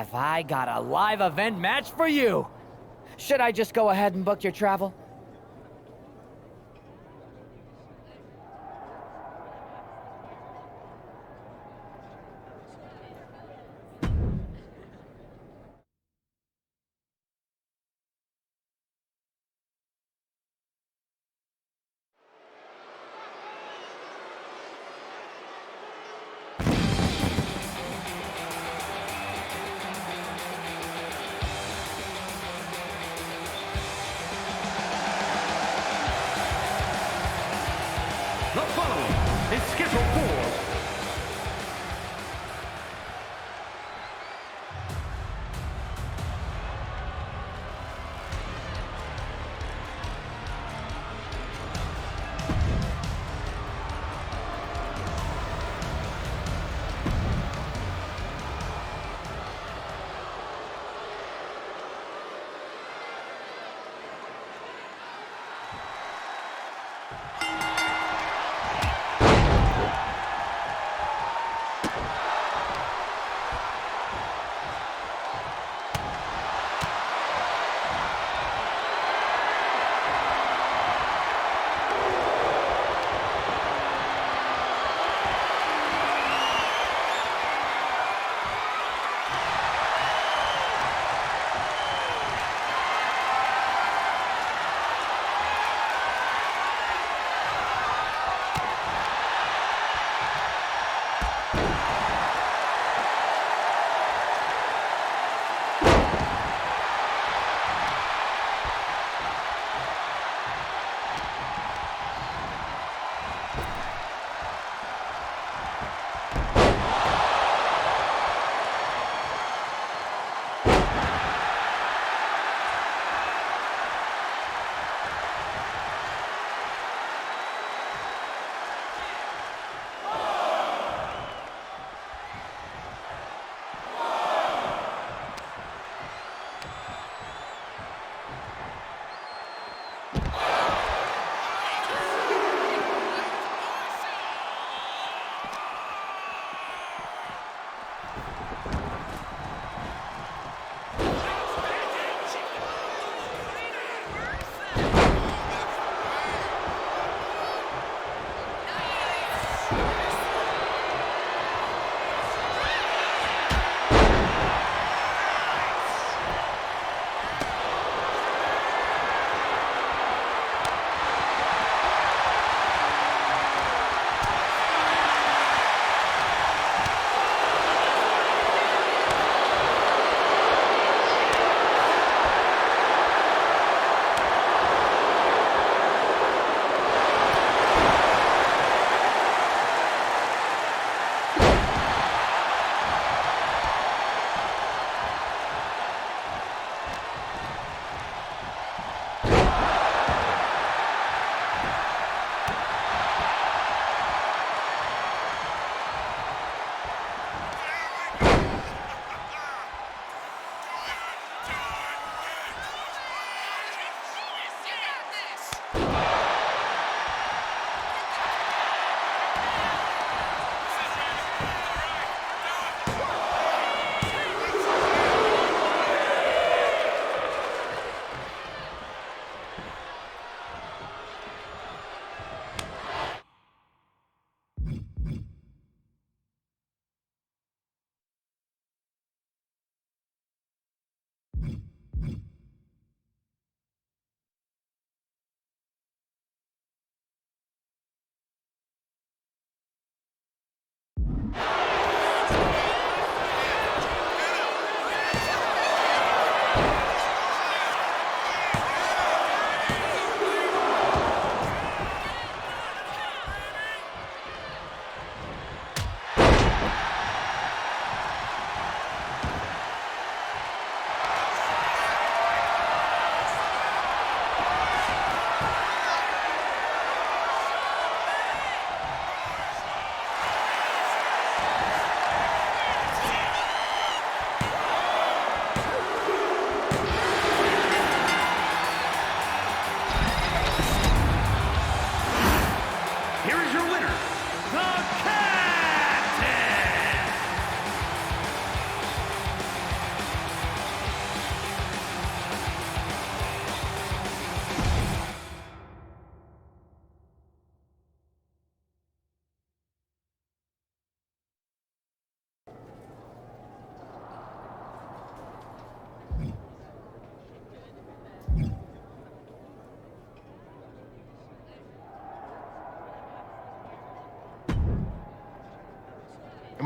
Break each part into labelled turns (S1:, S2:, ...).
S1: Have I got a live event match for you? Should I just go ahead and book your travel?
S2: The following is scheduled for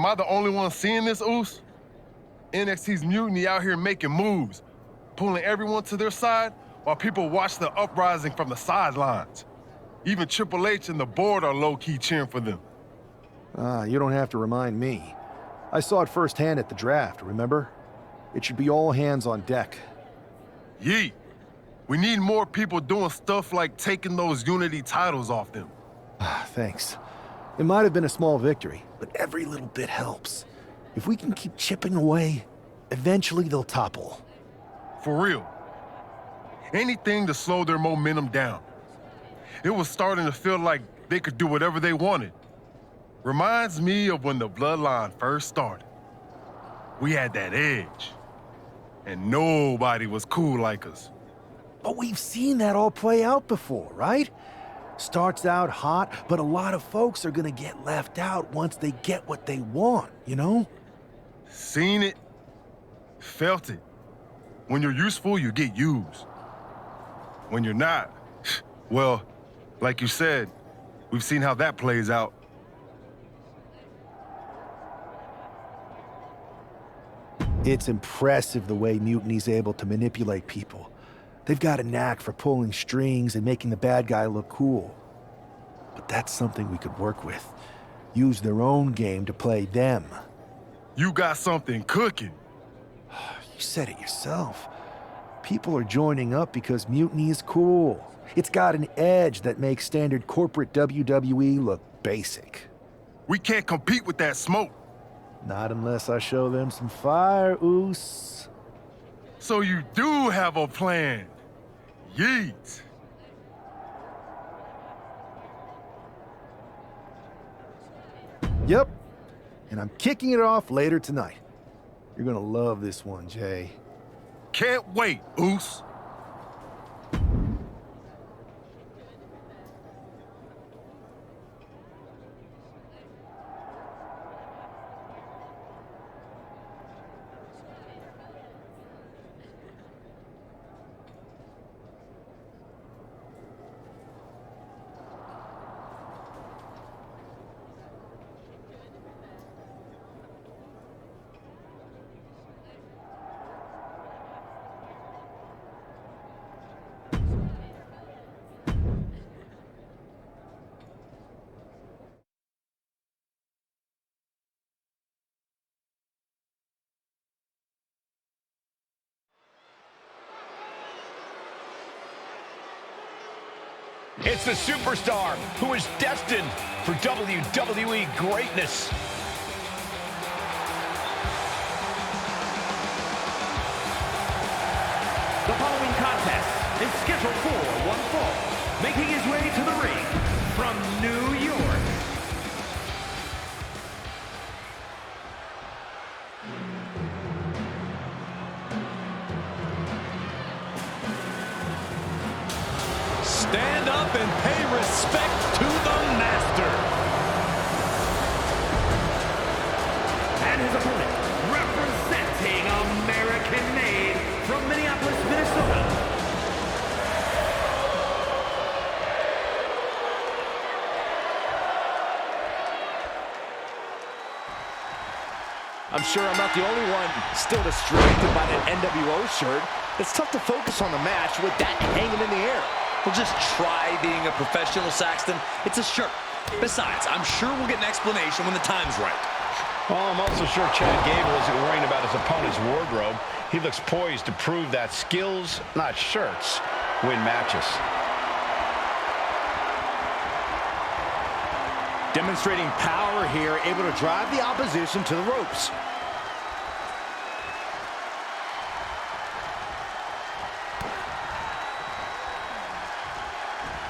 S3: Am I the only one seeing this, Oos? NXT's mutiny out here making moves, pulling everyone to their side while people watch the uprising from the sidelines. Even Triple H and the board are low-key cheering for them.
S4: You don't have to remind me. I saw it firsthand at the draft, remember? It should be all hands on deck.
S3: Yeet. We need more people doing stuff like taking those Unity titles off them.
S4: Thanks. It might have been a small victory, but every little bit helps. If we can keep chipping away, eventually they'll topple.
S3: For real. Anything to slow their momentum down. It was starting to feel like they could do whatever they wanted. Reminds me of when the Bloodline first started. We had that edge. And nobody was cool like us.
S4: But we've seen that all play out before, right? Starts out hot, but a lot of folks are gonna get left out once they get what they want, you know?
S3: Seen it, felt it. When you're useful, you get used. When you're not, well, like you said, we've seen how that plays out.
S4: It's impressive the way Mutiny's able to manipulate people. They've got a knack for pulling strings and making the bad guy look cool. But that's something we could work with. Use their own game to play them.
S3: You got something cooking.
S4: You said it yourself. People are joining up because Mutiny is cool. It's got an edge that makes standard corporate WWE look basic.
S3: We can't compete with that smoke.
S4: Not unless I show them some fire, Oos.
S3: So you do have a plan. Yeet.
S4: Yep. And I'm kicking it off later tonight. You're gonna love this one, Jay.
S3: Can't wait, Oos.
S5: It's the superstar who is destined for WWE greatness.
S2: The following contest is scheduled for one fall, making his way to the ring from New York.
S5: Stand up and pay respect to the master.
S2: And his opponent, representing American-made from Minneapolis, Minnesota.
S5: I'm sure I'm not the only one still distracted by that NWO shirt. It's tough to focus on the match with that hanging in the air.
S6: Well, just try being a professional, Saxton. It's a shirt. Besides, I'm sure we'll get an explanation when the time's right.
S7: Well, I'm also sure Chad Gable isn't worrying about his opponent's wardrobe. He looks poised to prove that skills, not shirts, win matches.
S5: Demonstrating power here, able to drive the opposition to the ropes.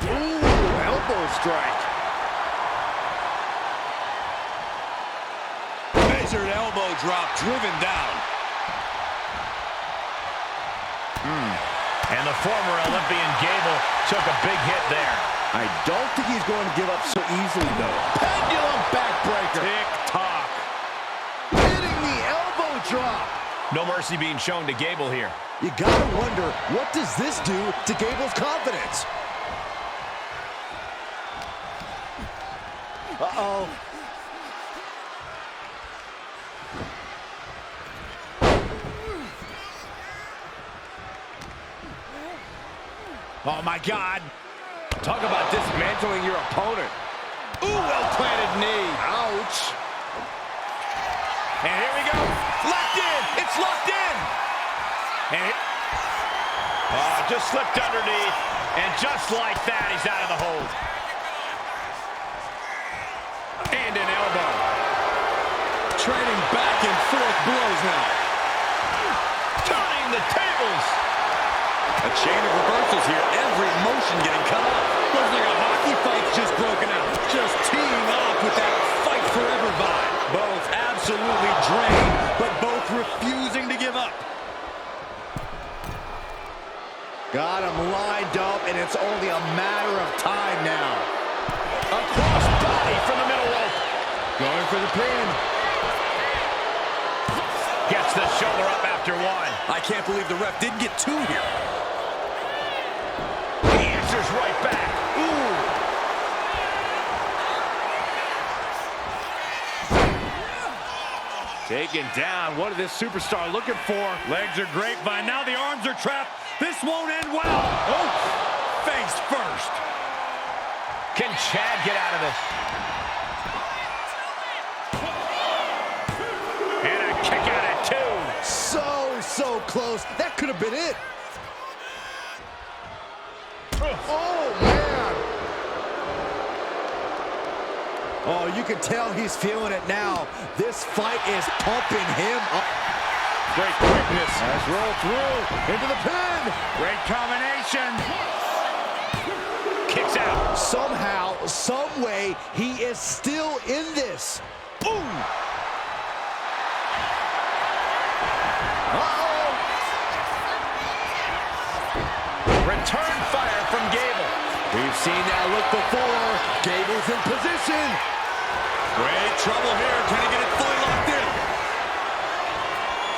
S5: Ooh, elbow strike. Measured elbow drop, driven down.
S7: And the former Olympian Gable took a big hit there.
S5: I don't think he's going to give up so easily, though. Pendulum backbreaker.
S7: Tick-tock.
S5: Hitting the elbow drop.
S7: No mercy being shown to Gable here.
S5: You gotta wonder, what does this do to Gable's confidence? Uh-oh. Oh, my God. Talk about dismantling your opponent. Ooh, well-planted knee. Ouch. And here we go. Locked in. It's locked in. And
S7: just slipped underneath. And just like that, he's out of the hold.
S5: and an elbow. Trading back and forth blows now.
S7: Turning the tables.
S5: A chain of reversals here. Every motion getting cut off. Looks like a hockey fight's just broken out. Just teeing off with that fight forever vibe. Both absolutely drained, but both refusing to give up. Got him lined up, and it's only a matter of time now.
S7: A cross body from the middle rope.
S5: Going for the pin.
S7: Gets the shoulder up after one.
S5: I can't believe the ref didn't get two here.
S7: He answers right back.
S5: Ooh. Taken down. What is this superstar looking for? Legs are grapevine. Now the arms are trapped. This won't end well. Oh, face first.
S7: Can Chad get out of this? And a kick out at two.
S5: So close. That could have been it. Oh, man. Oh, you can tell he's feeling it now. This fight is pumping him up.
S7: Great quickness.
S5: Let's roll through into the pin.
S7: Great combination. Kicks out.
S5: Somehow, some way, he is still in this. Boom. Uh-oh.
S7: Return fire from Gable.
S5: We've seen that look before. Gable's in position. Great trouble here. Can he get it fully locked in?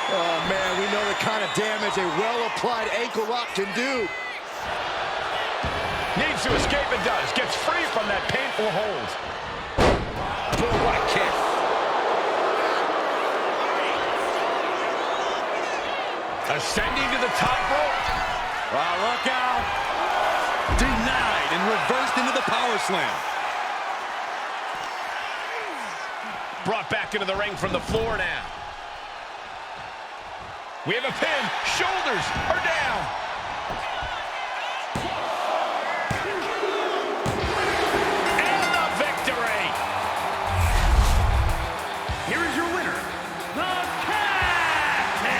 S5: Oh, man, we know the kind of damage a well-applied ankle lock can do.
S7: Needs to escape and does. Gets free from that painful hold. Boom, what a kick. Ascending to the top rope.
S5: Oh, look out. Denied and reversed into the power slam.
S7: Brought back into the ring from the floor now. We have a pin. Shoulders are down. And the victory.
S2: Here is your winner, the Cageccc.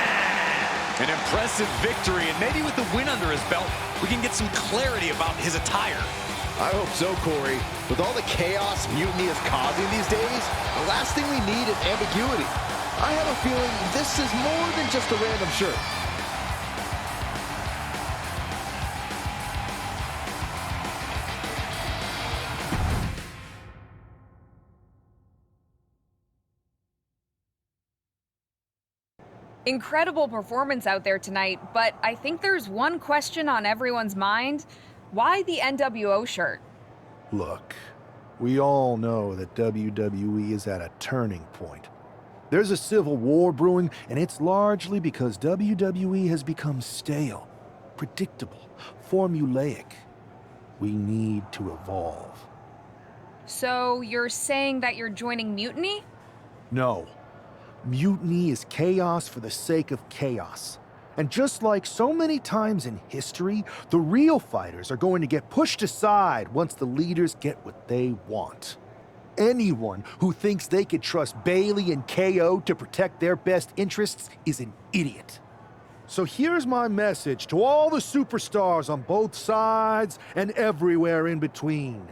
S5: An impressive victory, and maybe with the win under his belt, we can get some clarity about his attire. I hope so, Corey. With all the chaos Mutiny is causing these days, the last thing we need is ambiguity. I have a feeling this is more than just a random shirt.
S8: Incredible performance out there tonight, but I think there's one question on everyone's mind. Why the NWO shirt?
S4: Look, we all know that WWE is at a turning point. There's a civil war brewing, and it's largely because WWE has become stale, predictable, formulaic. We need to evolve.
S8: So you're saying that you're joining Mutiny?
S4: No. Mutiny is chaos for the sake of chaos. And just like so many times in history, the real fighters are going to get pushed aside once the leaders get what they want. Anyone who thinks they could trust Bayley and KO to protect their best interests is an idiot. So here's my message to all the superstars on both sides and everywhere in between.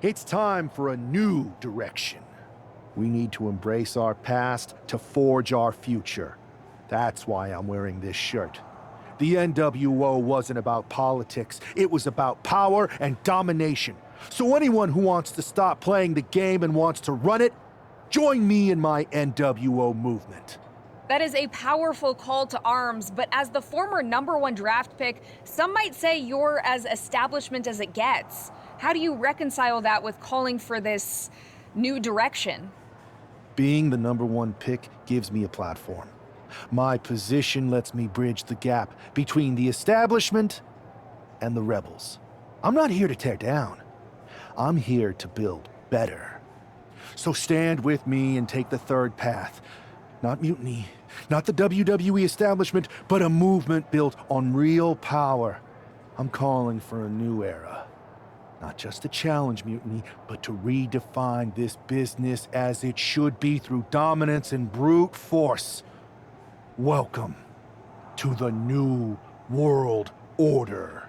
S4: It's time for a new direction. We need to embrace our past to forge our future. That's why I'm wearing this shirt. The NWO wasn't about politics. It was about power and domination. So anyone who wants to stop playing the game and wants to run it, join me in my NWO movement.
S8: That is a powerful call to arms, but as the former #1 draft pick, some might say you're as establishment as it gets. How do you reconcile that with calling for this new direction?
S4: Being the #1 pick gives me a platform. My position lets me bridge the gap between the establishment and the rebels. I'm not here to tear down. I'm here to build better. So stand with me and take the third path. Not mutiny, not the WWE establishment, but a movement built on real power. I'm calling for a new era. Not just to challenge mutiny, but to redefine this business as it should be through dominance and brute force. Welcome to the New World Order.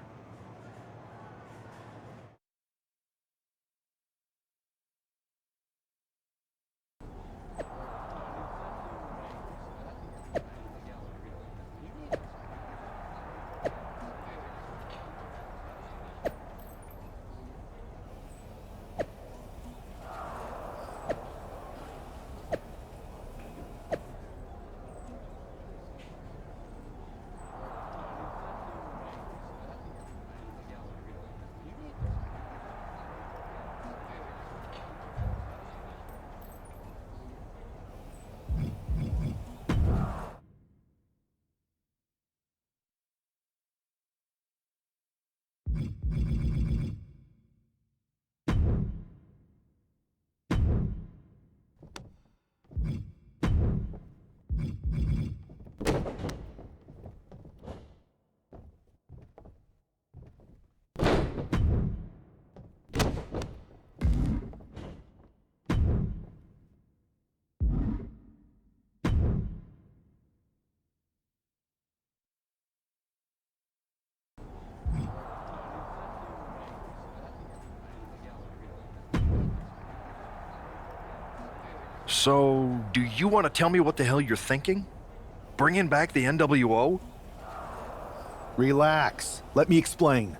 S5: So, do you want to tell me what the hell you're thinking? Bringing back the NWO?
S4: Relax. Let me explain.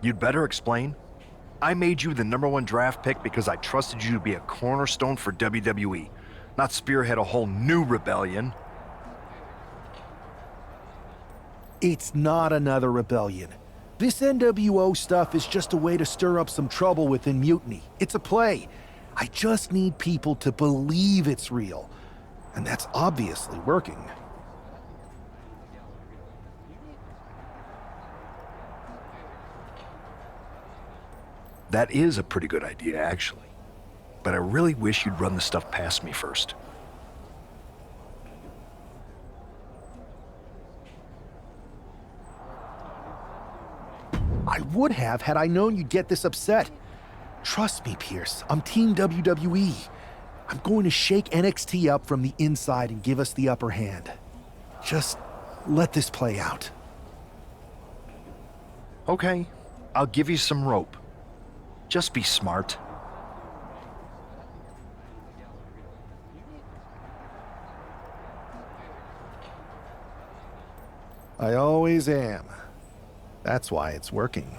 S5: You'd better explain. I made you the #1 draft pick because I trusted you to be a cornerstone for WWE, not spearhead a whole new rebellion.
S4: It's not another rebellion. This NWO stuff is just a way to stir up some trouble within Mutiny. It's a play. I just need people to believe it's real. And that's obviously working.
S5: That is a pretty good idea, actually. But I really wish you'd run the stuff past me first.
S4: I would have had I known you'd get this upset. Trust me, Pearce. I'm Team WWE. I'm going to shake NXT up from the inside and give us the upper hand. Just let this play out.
S5: Okay, I'll give you some rope. Just be smart.
S4: I always am. That's why it's working.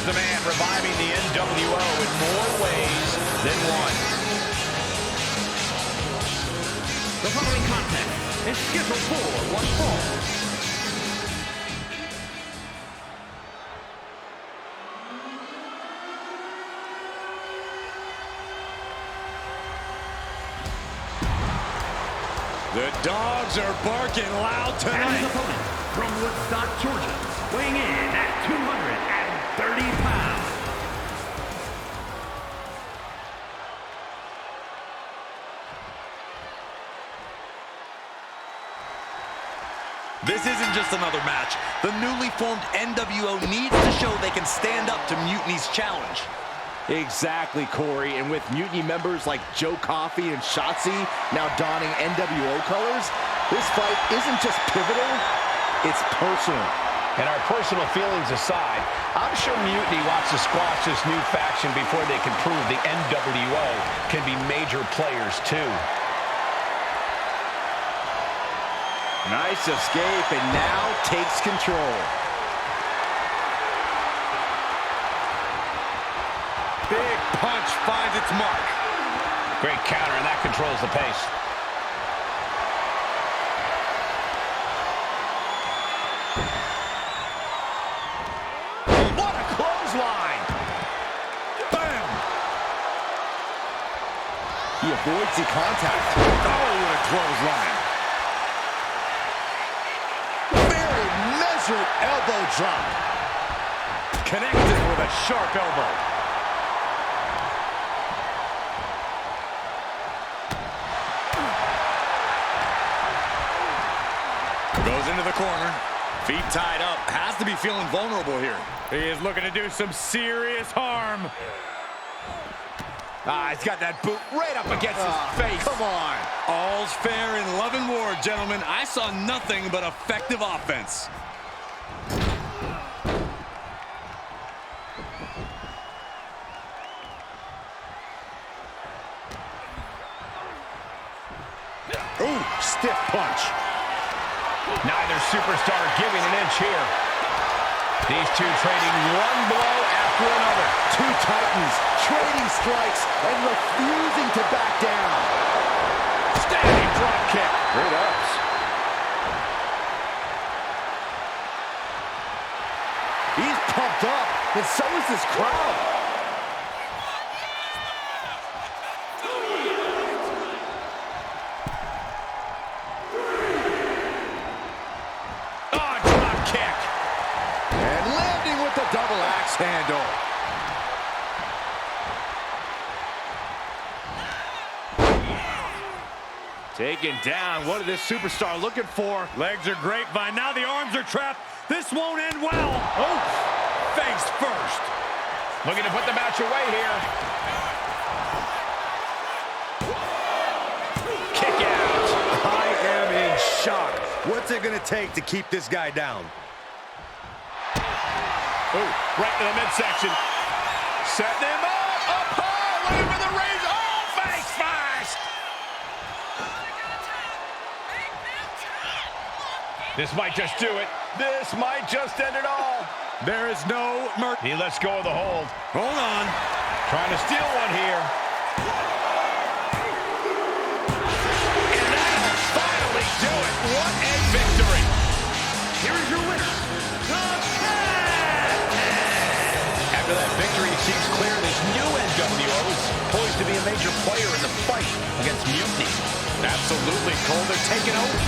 S2: The man reviving the NWO in more ways than one. The following contest is scheduled for one fall.
S9: The dogs are barking loud tonight.
S2: And his opponent from Woodstock, Georgia, weighing in at 230 pounds.
S6: This isn't just another match. The newly formed NWO needs to show they can stand up to Mutiny's challenge.
S5: Exactly, Corey. And with Mutiny members like Joe Coffey and Shotzi now donning NWO colors, this fight isn't just pivotal, it's personal.
S7: And our personal feelings aside, I'm sure Mutiny wants to squash this new faction before they can prove the NWO can be major players too.
S5: Nice escape, and now takes control.
S9: Big punch finds its mark.
S7: Great counter, and that controls the pace.
S5: What a clothesline!
S9: Bam!
S5: He avoids the contact.
S9: Oh, what a clothesline.
S5: Very measured elbow drop.
S9: Connected with a sharp elbow. Goes into the corner. Feet tied up. Has to be feeling vulnerable here. He is looking to do some serious harm. He's got that boot right up against his face.
S5: Come on.
S9: All's fair in love and war, gentlemen. I saw nothing but effective offense.
S5: Ooh, stiff punch.
S7: Neither superstar giving an inch here. These two trading one blow after another.
S5: Two titans trading strikes and refusing to back down.
S9: Standing drop kick.
S5: Great ups. He's pumped up, and so is this crowd. Double axe handle.
S9: Taken down. What is this superstar looking for? Legs are grapevine. Now the arms are trapped. This won't end well. Oh, face first.
S7: Looking to put the match away here. Kick out.
S5: I am in shock. What's it going to take to keep this guy down?
S9: Oh, right to the midsection. Setting him up high, waiting for the raise. Oh, face first.
S7: This might just do it. This might just end it all.
S9: There is no mercy.
S7: He lets go of the hold.
S9: Hold on.
S7: Trying to steal one here.
S9: And that'll finally do it. What a victory. Here is your winner.
S7: After that victory, it seems clear this new NWO is poised to be a major player in the fight against Mutiny.
S9: Absolutely, Cole. They're taking over.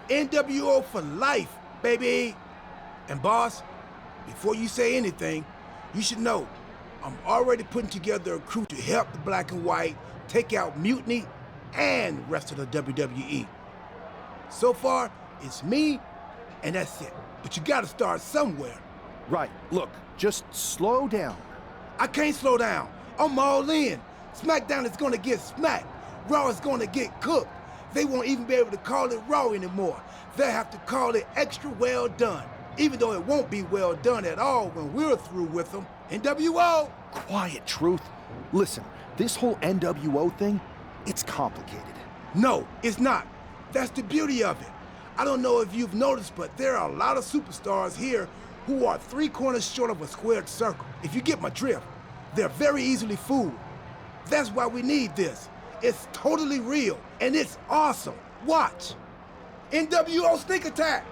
S10: NWO for life, baby. And boss, before you say anything, you should know I'm already putting together a crew to help the Black and White take out Mutiny and the rest of the WWE. So far, it's me, and that's it. But you gotta start somewhere.
S4: Right, look, just slow down.
S10: I can't slow down. I'm all in. SmackDown is gonna get smacked. Raw is gonna get cooked. They won't even be able to call it Raw anymore. They'll have to call it extra well done, even though it won't be well done at all when we're through with them. NWO!
S4: Quiet, Truth. Listen, this whole NWO thing, it's complicated.
S10: No, it's not. That's the beauty of it. I don't know if you've noticed, but there are a lot of superstars here who are 3 corners short of a squared circle. If you get my drift, they're very easily fooled. That's why we need this. It's totally real, and it's awesome. Watch. NWO Sneak Attack!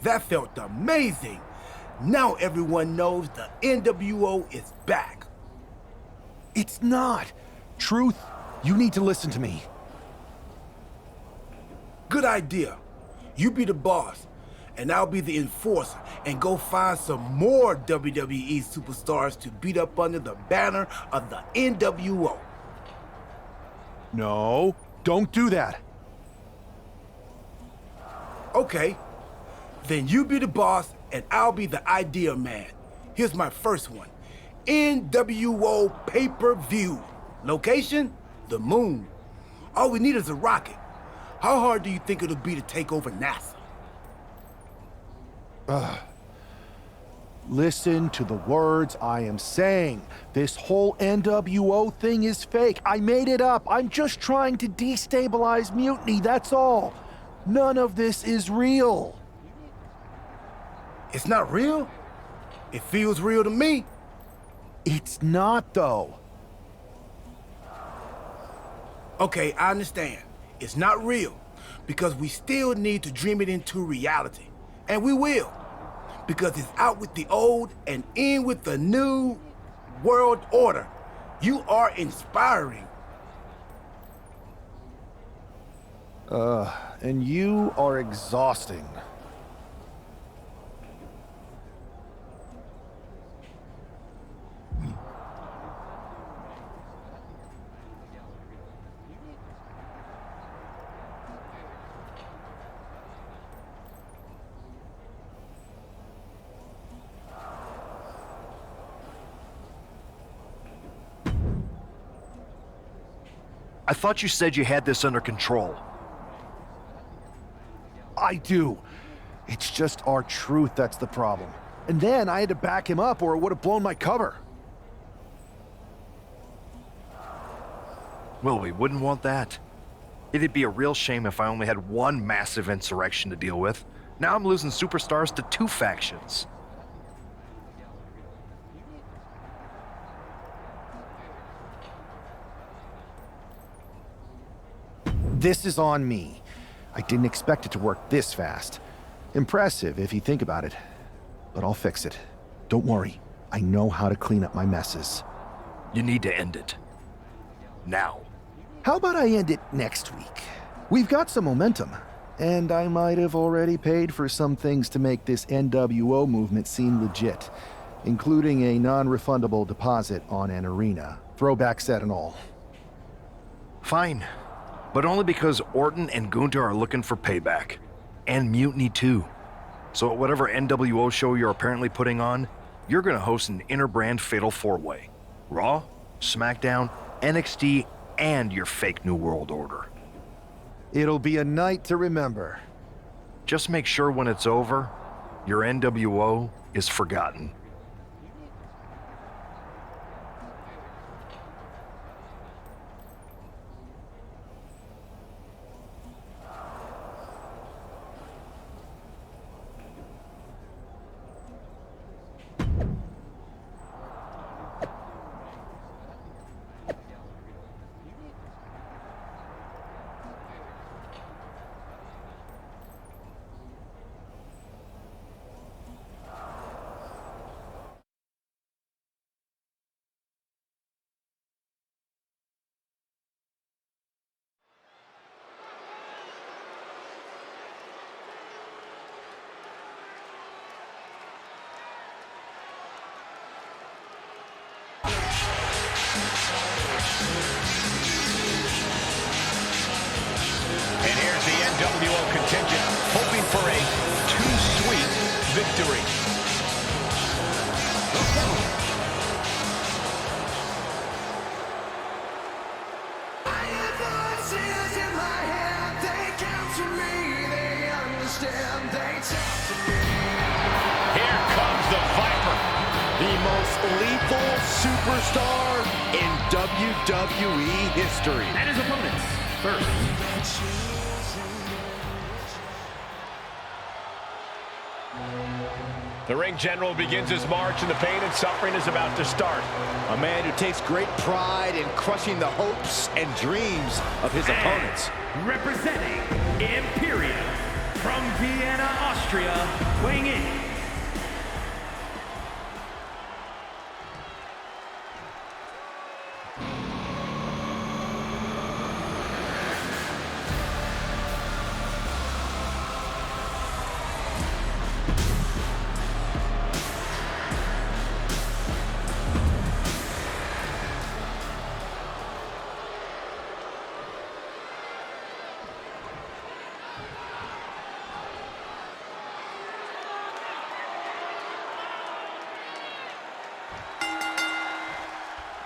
S10: That felt amazing. Now everyone knows the NWO is back.
S4: It's not. Truth, you need to listen to me.
S10: Good idea. You be the boss, and I'll be the enforcer, and go find some more WWE superstars to beat up under the banner of the NWO.
S4: No, don't do that.
S10: Okay. Then you be the boss, and I'll be the idea man. Here's my first one. NWO pay-per-view. Location? The moon. All we need is a rocket. How hard do you think it'll be to take over NASA?
S4: Listen to the words I am saying. This whole NWO thing is fake. I made it up. I'm just trying to destabilize Mutiny, that's all. None of this is real.
S10: It's not real? It feels real to me.
S4: It's not, though.
S10: Okay, I understand. It's not real, because we still need to dream it into reality. And we will, because it's out with the old and in with the new world order. You are inspiring.
S4: And you are exhausting.
S5: I thought you said you had this under control.
S4: I do. It's just our truth that's the problem. And then I had to back him up or it would have blown my cover.
S5: Well, we wouldn't want that. It'd be a real shame if I only had one massive insurrection to deal with. Now I'm losing superstars to 2 factions.
S4: This is on me. I didn't expect it to work this fast. Impressive if you think about it. But I'll fix it. Don't worry. I know how to clean up my messes.
S5: You need to end it. Now.
S4: How about I end it next week? We've got some momentum. And I might have already paid for some things to make this NWO movement seem legit, including a non-refundable deposit on an arena, throwback set and all.
S5: Fine. But only because Orton and Gunther are looking for payback. And Mutiny too. So at whatever NWO show you're apparently putting on, you're gonna host an inter-brand fatal 4-way. Raw, SmackDown, NXT, and your fake New World Order.
S4: It'll be a night to remember.
S5: Just make sure when it's over, your NWO is forgotten.
S7: NWO contingent hoping for a too sweet victory. Here comes the Viper.
S5: The most lethal superstar in WWE history.
S2: And his opponents, first.
S7: The ring general begins his march, and the pain and suffering is about to start.
S5: A man who takes great pride in crushing the hopes and dreams of his opponents.
S2: Representing Imperium from Vienna, Austria, weighing in.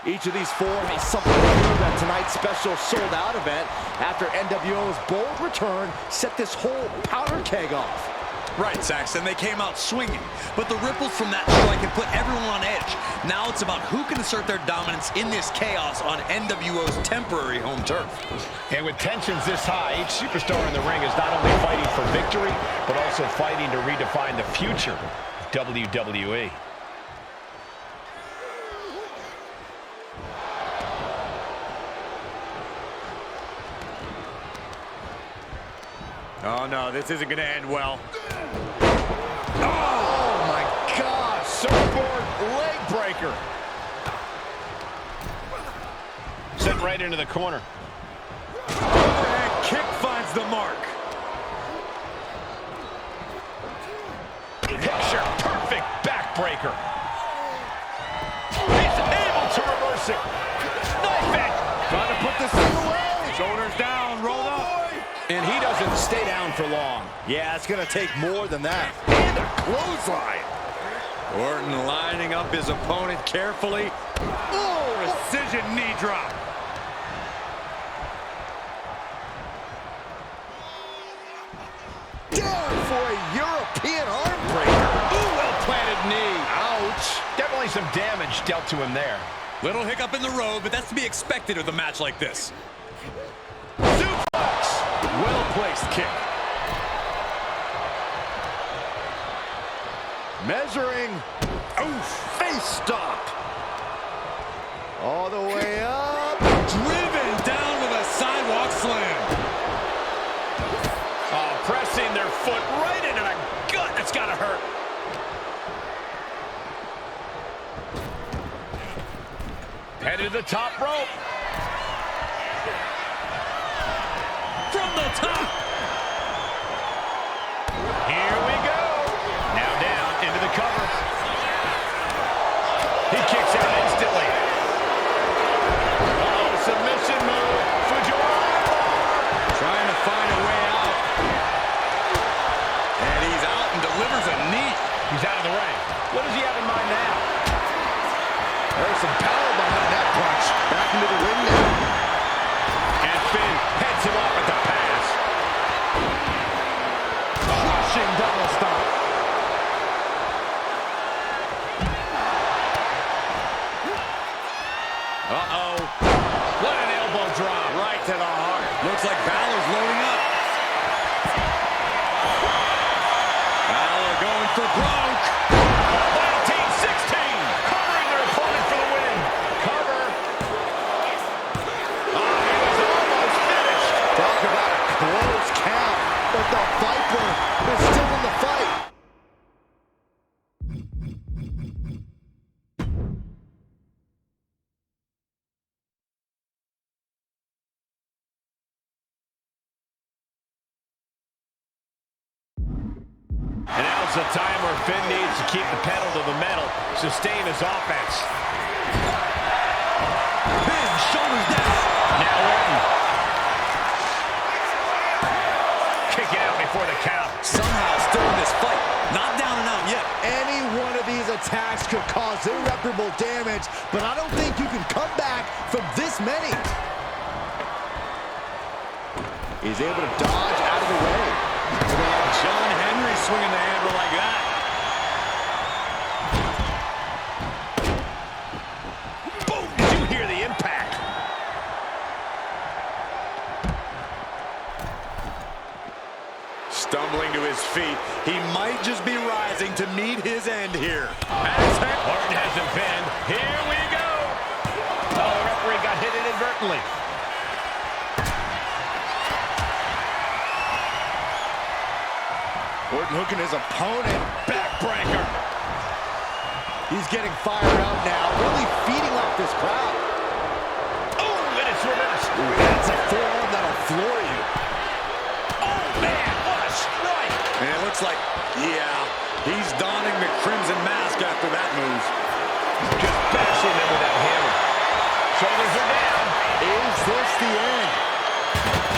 S5: Each of these four has something to prove at tonight's special sold-out event after NWO's bold return set this whole powder keg off.
S6: Right, Saxton, they came out swinging, but the ripples from that strike had put everyone on edge. Now it's about who can assert their dominance in this chaos on NWO's temporary home turf.
S7: And with tensions this high, each superstar in the ring is not only fighting for victory, but also fighting to redefine the future of WWE.
S9: Oh, no, this isn't going to end well.
S5: Oh, my God. Surfboard leg breaker.
S7: Sent right into the corner.
S9: Overhead kick finds the mark.
S7: Picture perfect backbreaker. He's able to reverse it. Knife edge.
S9: Trying to put this thing away. Shoulders down, rolled up.
S5: And he doesn't stay down for long. Yeah, it's going to take more than that. And a clothesline.
S9: Orton lining up his opponent carefully. Oh, precision knee drop.
S5: Down for a European arm breaker. Ooh, well-planted knee. Ouch.
S7: Definitely some damage dealt to him there.
S6: Little hiccup in the road, but that's to be expected with a match like this.
S5: Well-placed kick. Measuring. Oh, face stop. All the way up.
S6: Driven down with a sidewalk slam.
S7: Oh, pressing their foot right into the gut. That's got to hurt. Headed to the top rope.
S6: From the top.
S7: Here we go. Now down into the cover. He kicks out instantly. Oh, submission move.
S9: Trying to find a way out.
S6: And he's out and delivers a knee.
S7: He's out of the ring. What does he have in mind now?
S5: There's some power behind that punch. Back into the ring now.
S7: And Finn heads him off at the pass.
S5: Crushing double stomp.
S7: Uh-oh. What an elbow drop.
S9: Right to the heart.
S6: Looks like Balor's loading up. Balor going for broke.
S7: 19-16. Covering their opponent for the win. Cover. Oh, he was almost finished.
S5: Talk about a close count. But the Viper is still in the fight.
S7: And now's the time where Finn needs to keep the pedal to the metal, sustain his offense.
S6: Finn, shoulders down.
S7: Now Orton. for the count.
S6: Somehow still in this fight. Not down and out yet.
S5: Any one of these attacks could cause irreparable damage, but I don't think you can come back from this many. He's able to dodge out of the way.
S9: John Henry swinging the handle like that.
S7: Boom! Did you hear the impact?
S9: Stumbling to his feet. He might just be rising to meet his end here.
S7: Orton has him pinned. Here we go. Oh, the referee got hit inadvertently.
S5: Orton hooking his opponent.
S7: Backbreaker.
S5: He's getting fired up now, really feeding off this crowd.
S7: Oh, and it's reversed.
S5: Ooh, that's a forearm that'll floor you.
S7: Oh, man, what a strike.
S9: And it looks like, yeah, he's donning the crimson mask after that move.
S7: Just bashing them with that hammer. Shoulders are down.
S5: Is this the end?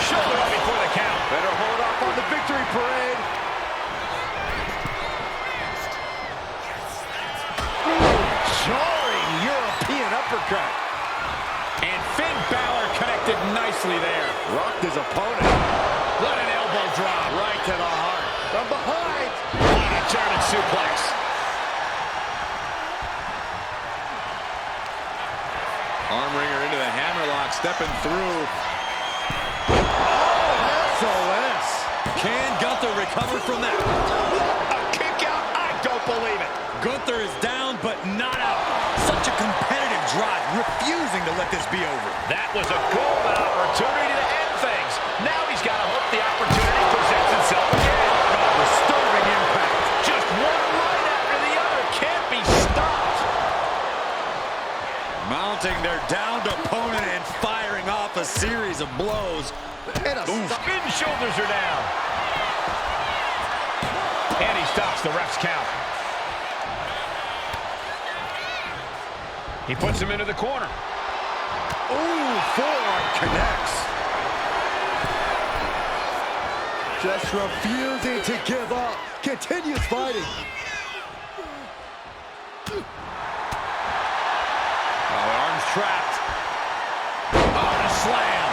S7: Shoulder up before the count.
S5: Better hold off on the victory parade. Jarring European uppercut.
S7: And Finn Balor connected nicely there.
S5: Rocked his opponent.
S7: What an elbow drop.
S5: Right to the heart. From behind.
S7: What a German suplex.
S9: Arm wringer into the hammerlock, stepping through.
S5: SOS.
S6: Can Gunther recover from that?
S7: A kick out? I don't believe it.
S6: Gunther is down, but not out. Such a competitive drive, refusing to let this be over.
S7: That was a golden opportunity to end things. Now he's got to hope the opportunity presents itself again.
S6: Disturbing impact.
S7: Just one right after the other. Can't be stopped.
S6: Mounting their downed opponent and firing off a series of blows.
S5: And a
S7: Spin shoulders are down. And he stops the ref's count. He puts him into the corner.
S5: Ooh, forearm connects. Just refusing to give up. Continues fighting.
S7: Oh, the arm's trapped. Oh, and a slam.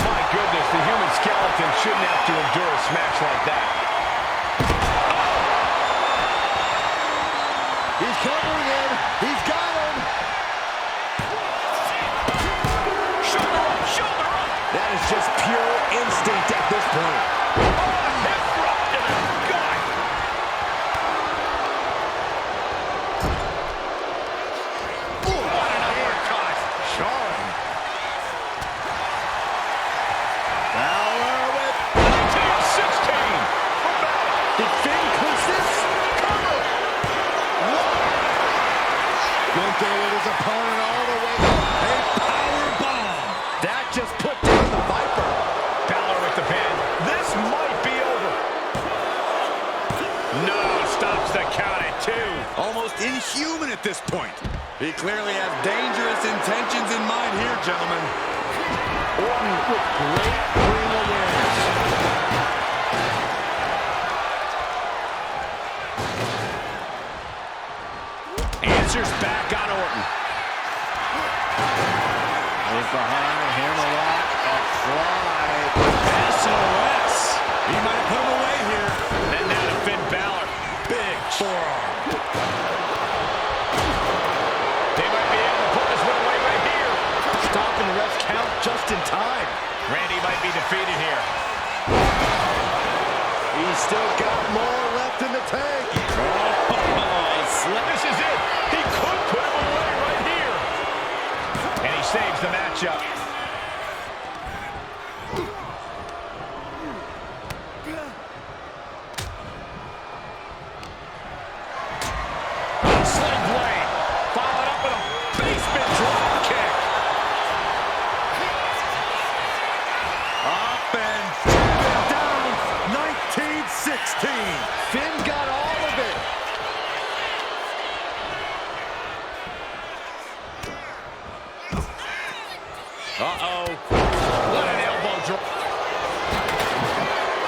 S7: My goodness, the human skeleton shouldn't have to endure a smash like that.
S5: He's covering him. He's got him.
S7: Shoulder up, shoulder up.
S5: That is just pure instinct at this point.
S7: Oh, hip drop to the gut. Ooh, what an uppercut.
S5: Jarring. Balor with
S7: 1916 for Balor.
S5: Did Finn clinch this? Cover. Gunther with his opponent all the way up. A power bomb. That just put down the Viper.
S7: Balor with the pin. This might be over. No, stops the count at 2.
S6: Almost inhuman at this point. He clearly has dangerous intentions in mind here, gentlemen.
S5: Orton with great ring awareness.
S7: Answers back on Orton.
S5: With behind a hammerlock, a fly.
S6: SOS. He might put him away here.
S7: Then down to Finn Balor.
S6: Big forearm.
S7: They might be able to put this one away right here.
S5: Stopping the ref's count just in time.
S7: Randy might be defeated here.
S5: He's still got more left in the tank.
S7: This is it. He could put him away right here. And he saves the matchup. Sling blade. Followed up with a basement drop kick.
S5: Up and down. 1916. Finn got all of it.
S9: Uh-oh. What an elbow drop.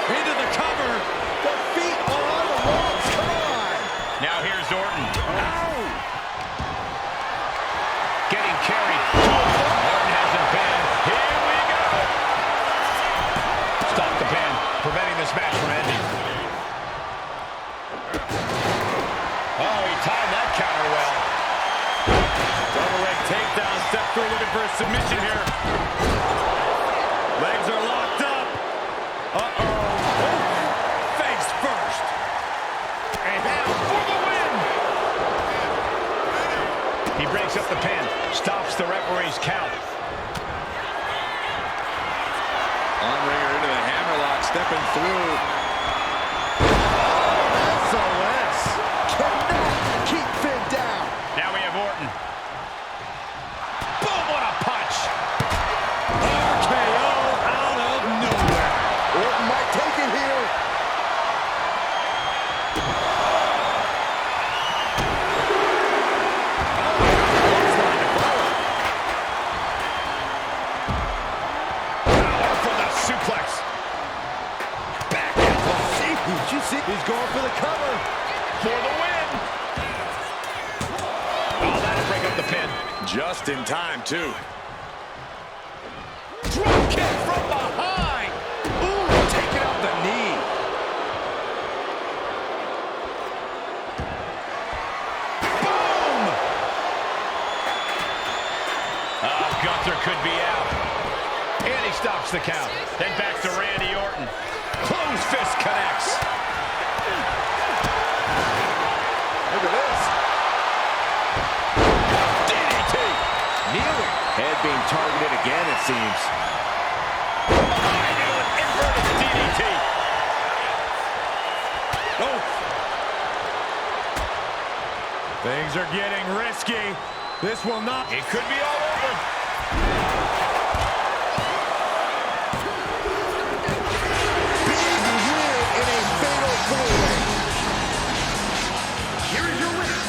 S9: Into the cover.
S5: The feet are on the ropes. Come on.
S7: Now here's Orton.
S9: Ow!
S7: Getting carried. Orton has him pinned. Here we go. Stop the pin, preventing this match from ending. Oh, he timed that counter well.
S9: Double leg takedown. Step through, looking for a submission here. Legs are locked up. Uh-oh. Oh, face first. And for the win.
S7: He breaks up the pin, stops the referee's count.
S5: Armbringer into the hammerlock, stepping through. SOS. Cannot keep Finn down.
S7: Now we have Orton. Boom, what a punch.
S9: RKO out of nowhere.
S5: Orton might take it here.
S7: From the suplex.
S5: Back elbow. Did you see? He's going for the cover.
S7: For the win. Oh, that'll break up the pin.
S5: Just in time, too.
S7: Drop kick from behind.
S5: Ooh, taking out the knee. Boom!
S7: Gunther could be out. And he stops the count. Then back to Randy Orton. Closed fist connects.
S5: Look at this.
S7: DDT.
S5: Kneeling. Head being targeted again, it seems.
S7: Inverted DDT.
S9: Oh. Things are getting risky. This will not.
S7: It could be all over.
S5: Big win in a fatal four-way.
S2: Here is your winner,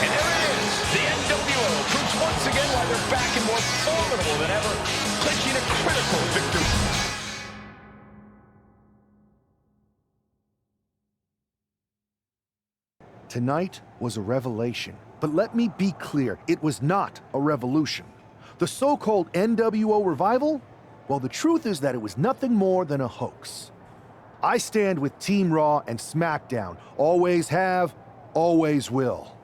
S7: And there it is. The NWO proves once again why they're back and more formidable than ever, clinching a critical victory.
S4: Tonight was a revelation, but let me be clear, it was not a revolution. The so-called NWO revival? Well, the truth is that it was nothing more than a hoax. I stand with Team Raw and SmackDown. Always have, always will.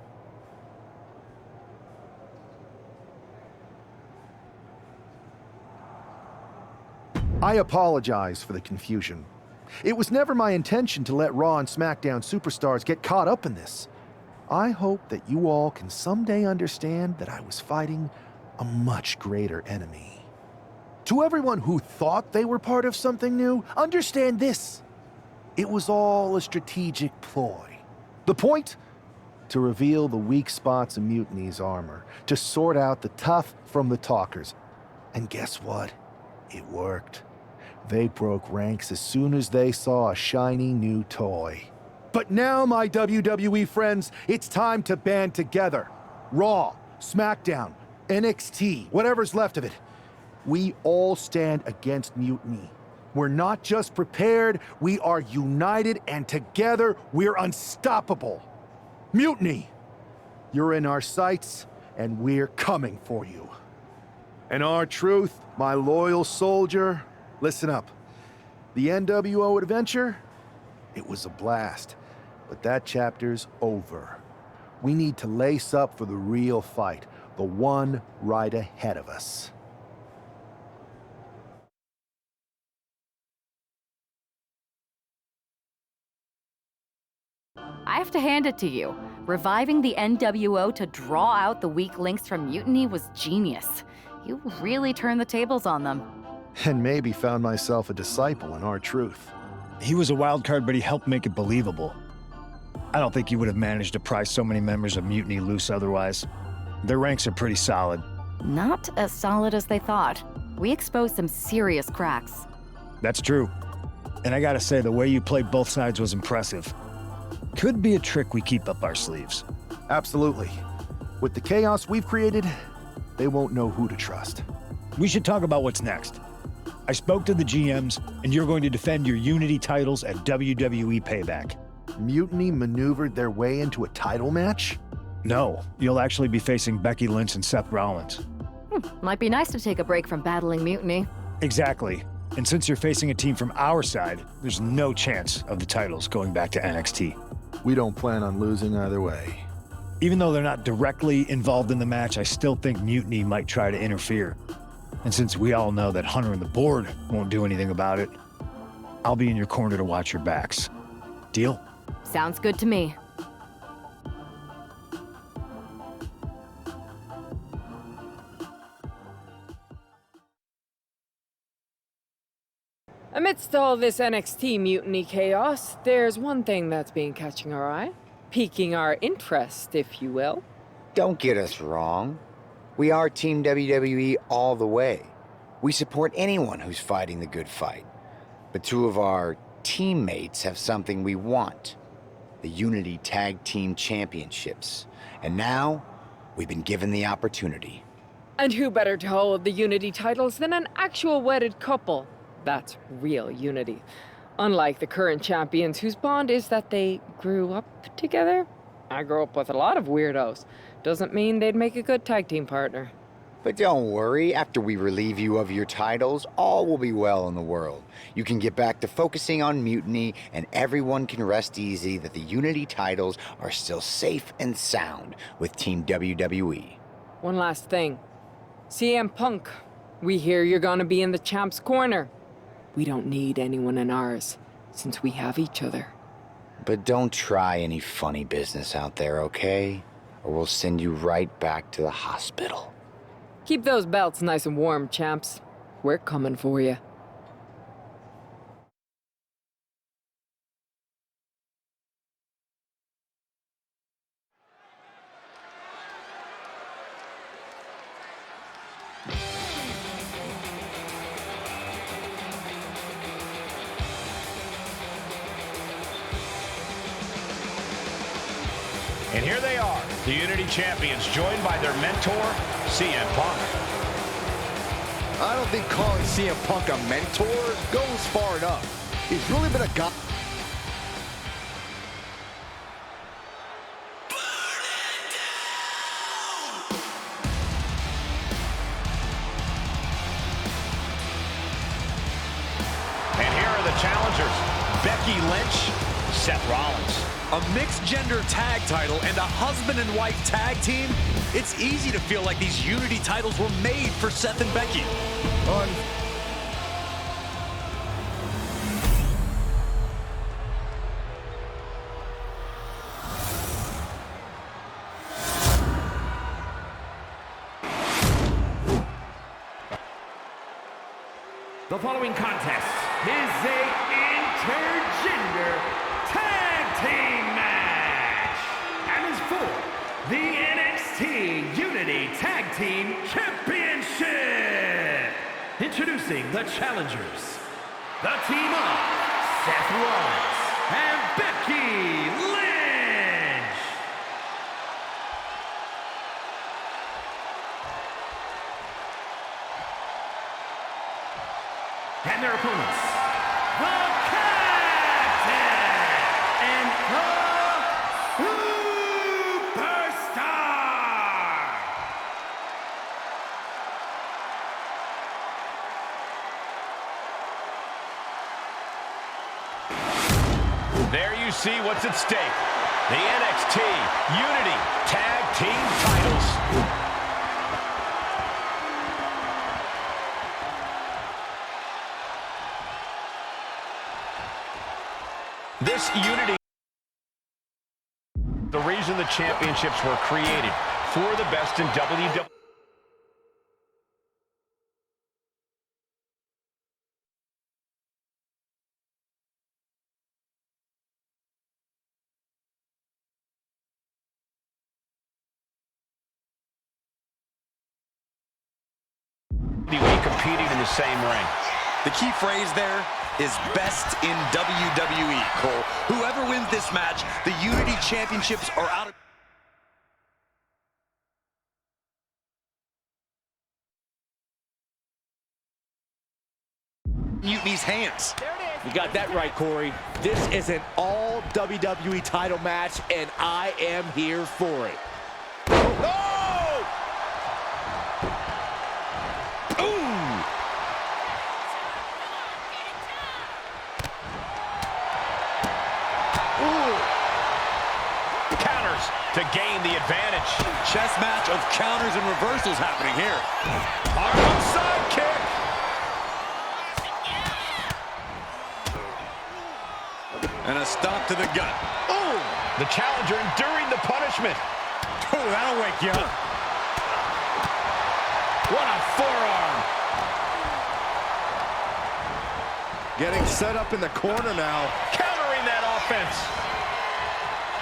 S4: I apologize for the confusion. It was never my intention to let Raw and SmackDown superstars get caught up in this. I hope that you all can someday understand that I was fighting a much greater enemy. To everyone who thought they were part of something new, understand this. It was all a strategic ploy. The point? To reveal the weak spots in Mutiny's armor, to sort out the tough from the talkers. And guess what? It worked. They broke ranks as soon as they saw a shiny new toy. But now, my WWE friends, it's time to band together. Raw, SmackDown, NXT, whatever's left of it. We all stand against mutiny. We're not just prepared, we are united, and together we're unstoppable. Mutiny! You're in our sights, and we're coming for you. And our truth, my loyal soldier, listen up. The NWO adventure, it was a blast, but that chapter's over. We need to lace up for the real fight, the one right ahead of us.
S11: I have to hand it to you. Reviving the NWO to draw out the weak links from Mutiny was genius. You really turned the tables on them.
S4: And maybe found myself a disciple in our truth.
S12: He was a wild card, but he helped make it believable. I don't think he would have managed to pry so many members of Mutiny loose otherwise. Their ranks are pretty solid.
S11: Not as solid as they thought. We exposed some serious cracks.
S12: That's true. And I gotta say, the way you played both sides was impressive. Could be a trick we keep up our sleeves.
S4: Absolutely. With the chaos we've created, they won't know who to trust.
S12: We should talk about what's next. I spoke to the GMs, and you're going to defend your Unity titles at WWE Payback.
S4: Mutiny maneuvered their way into a title match?
S12: No, you'll actually be facing Becky Lynch and Seth Rollins.
S11: Might be nice to take a break from battling Mutiny.
S12: Exactly. And since you're facing a team from our side, there's no chance of the titles going back to NXT.
S4: We don't plan on losing either way.
S12: Even though they're not directly involved in the match, I still think Mutiny might try to interfere. And since we all know that Hunter and the board won't do anything about it, I'll be in your corner to watch your backs. Deal?
S11: Sounds good to me.
S13: Amidst all this NXT mutiny chaos, there's one thing that's been catching our eye. Piquing our interest, if you will.
S14: Don't get us wrong. We are Team WWE all the way. We support anyone who's fighting the good fight. But two of our teammates have something we want. The Unity Tag Team Championships. And now, we've been given the opportunity.
S13: And who better to hold the Unity titles than an actual wedded couple? That's real unity. Unlike the current champions whose bond is that they grew up together. I grew up with a lot of weirdos. Doesn't mean they'd make a good tag team partner.
S14: But don't worry, after we relieve you of your titles, all will be well in the world. You can get back to focusing on Mutiny, and everyone can rest easy that the Unity titles are still safe and sound with Team WWE.
S13: One last thing. CM Punk, we hear you're gonna be in the champ's corner. We don't need anyone in ours, since we have each other.
S14: But don't try any funny business out there, okay? Or we'll send you right back to the hospital.
S13: Keep those belts nice and warm, champs. We're coming for you.
S7: And here they are, the Unity Champions, joined by their mentor, CM Punk.
S5: I don't think calling CM Punk a mentor goes far enough. He's really been a guy.
S7: And here are the challengers, Becky Lynch, Seth Rollins.
S6: A mixed-gender tag title and a husband and wife tag team? It's easy to feel like these Unity titles were made for Seth and Becky.
S2: The following contest is a intergender tag team match and is for the NXT Unity Tag Team Championship. Introducing the challengers, the team of Seth Rollins and Becky Lynch. And their opponents, the Captain and the Superstar.
S7: There you see what's at stake. The NXT Unity Tag Team titles. This Unity, the reason the championships were created, for the best in WWE. Competing in the same ring.
S6: The key phrase there is best in WWE, Cole. Whoever wins this match, the Unity Championships are out of... Mutiny's hands.
S15: You got that right, Corey. This is an all WWE title match, and I am here for it.
S5: Oh! Ooh!
S7: Ooh! Counters to gain the advantage.
S6: Chess match of counters and reversals happening here.
S7: Arm upside kick.
S6: And a stop to the gut.
S7: Ooh! The challenger enduring the punishment.
S9: Oh, that'll wake you up. What a forearm.
S5: Getting set up in the corner now.
S7: Countering that offense.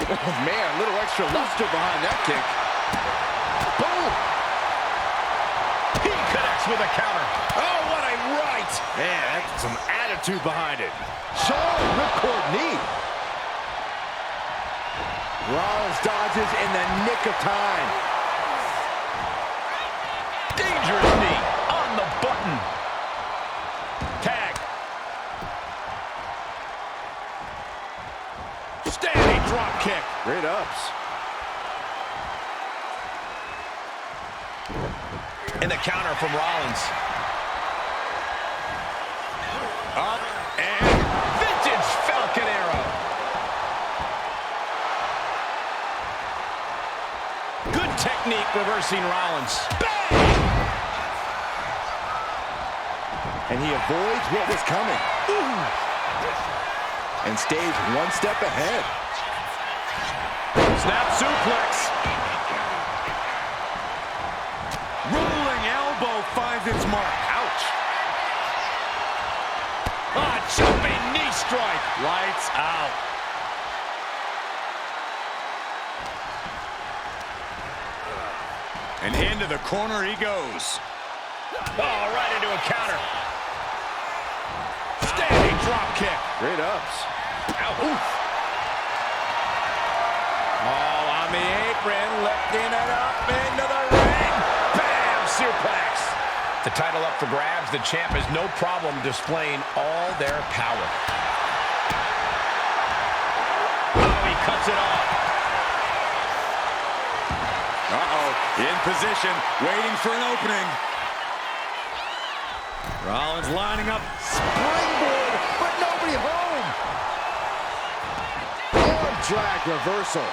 S5: Oh, man, a little extra luster behind that kick.
S7: Boom! He connects with a counter.
S5: Oh, what a right!
S9: Man, that's some attitude behind it.
S5: Solid ripcord knee. Rollins dodges in the nick of time.
S7: Dangerous knee on the button. Tag. Standing drop kick.
S5: Great ups.
S7: And the counter from Rollins. Up and vintage Falcon Arrow. Good technique reversing Rollins. Bang!
S5: And he avoids what was coming. Ooh. And stays one step ahead.
S7: Snap suplex.
S9: Rolling elbow finds its mark. Ouch.
S7: Jumping knee strike.
S9: Lights out.
S6: And into the corner he goes.
S7: Oh, right into a counter. Standing drop kick.
S5: Great ups.
S7: Ow. Oof. Oh, on the apron, lifting it up into the ring. Bam! Suplex. The title up for grabs. The champ has no problem displaying all their power. Oh, he cuts it off.
S6: Uh-oh, in position, waiting for an opening. Rollins lining up.
S5: Springboard, but nobody home. Arm drag reversal.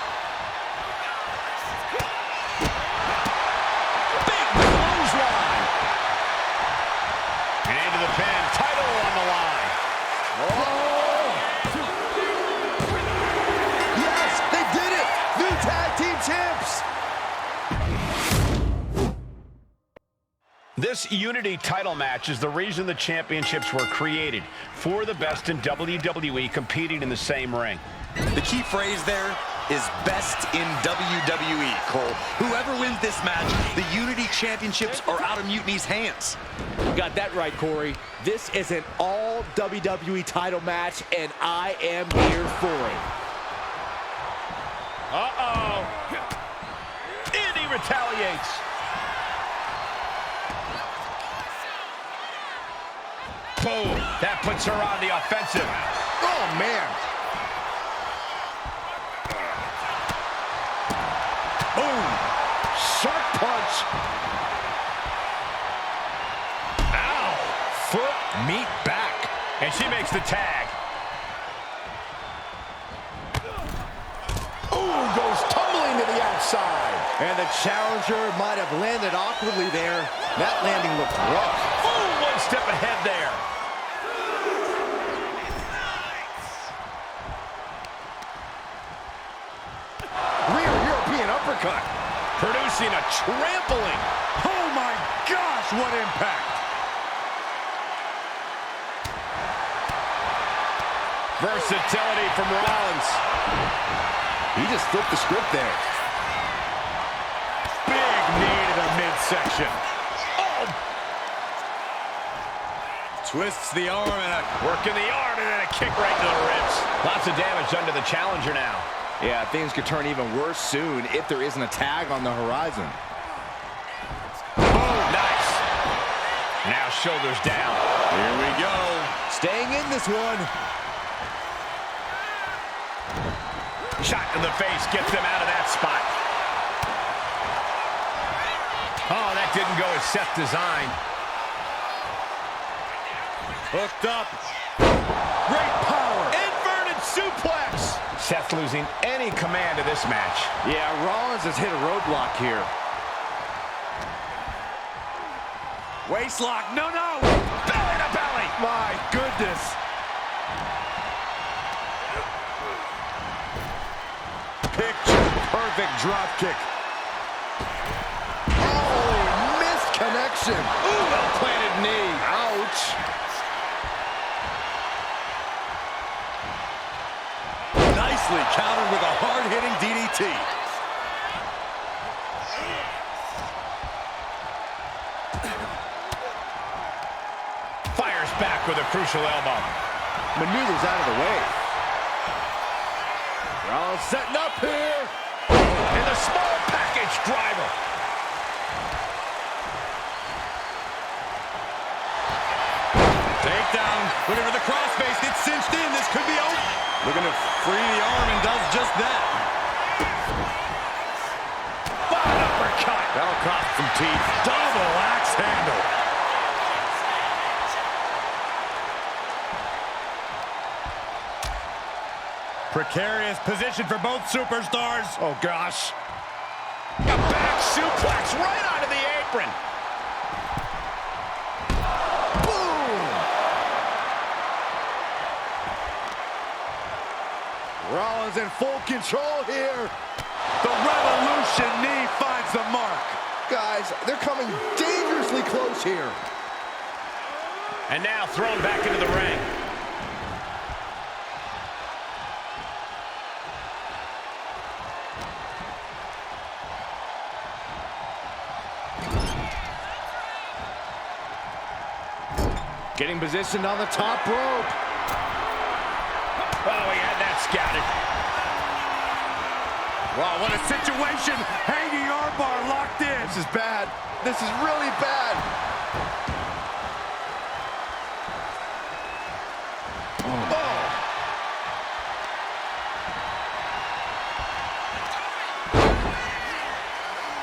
S7: Big clothesline. And into the pin. Title on the line.
S5: Oh! Yes, they did it! New tag team champs!
S7: This Unity title match is the reason the championships were created, for the best in WWE competing in the same ring.
S6: The key phrase there is best in WWE, Cole. Whoever wins this match, the Unity Championships are out of Mutiny's hands.
S15: You got that right, Corey. This is an all WWE title match, and I am here for it.
S7: Uh-oh. And he retaliates. Boom. That puts her on the offensive.
S5: Oh, man.
S7: Boom. Sharp punch. Ow. Foot meet back. And she makes the tag.
S5: Ooh, goes tumbling to the outside. And the challenger might have landed awkwardly there. That landing looked rough.
S7: Ooh, one step ahead there.
S5: Rear European uppercut.
S7: Producing a trampling.
S9: Oh my gosh, what impact.
S7: Versatility from Rollins.
S5: He just flipped the script there.
S9: Big knee to the midsection.
S7: Oh!
S6: Twists the arm and
S7: Working the arm and then a kick right to the ribs. Lots of damage done to the challenger now.
S15: Yeah, things could turn even worse soon if there isn't a tag on the horizon.
S7: Boom! Nice. Now shoulders down.
S15: Here we go. Staying in this one.
S7: Shot in the face gets him out of that spot. Oh, that didn't go as Seth designed.
S9: Hooked up. Great power. Inverted suplex.
S7: Seth losing any command of this match.
S15: Yeah, Rollins has hit a roadblock here. Waistlock. No, no.
S7: Belly to belly.
S15: My goodness. Picture perfect drop kick. Oh, missed connection.
S7: Ooh, well-planted knee.
S15: Ouch. Nicely countered with a hard-hitting DDT.
S7: Fires back with a crucial elbow.
S15: Maneuvers out of the way. Rollins setting up here.
S7: And the small package driver.
S9: Takedown. Looking for the crossface. It's cinched in. This could be over. Looking to free the arm and does just that.
S7: Fine uppercut.
S9: That'll cost some teeth. Double axe handle. Precarious position for both superstars.
S7: Oh, gosh. A back suplex right onto the apron.
S15: Rollins in full control here.
S9: The Revolution knee finds the mark.
S15: Guys, they're coming dangerously close here.
S7: And now thrown back into the ring.
S15: Getting positioned on the top rope.
S7: Oh, he had that scouted.
S9: Wow, what a situation. Hanging armbar locked in.
S15: This is bad. This is really bad. Oh.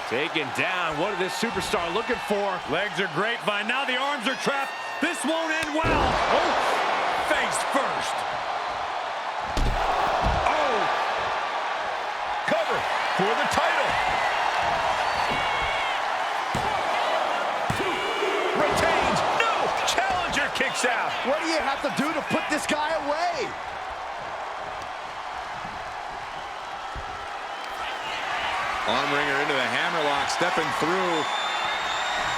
S9: Taken down. What is this superstar looking for? Legs are grapevine. Now the arms are trapped. This won't end well. Oh, face first.
S7: Oh. Cover for the title. Retains. No. Challenger kicks out.
S15: What do you have to do to put this guy away?
S9: Armringer into the hammerlock, stepping through.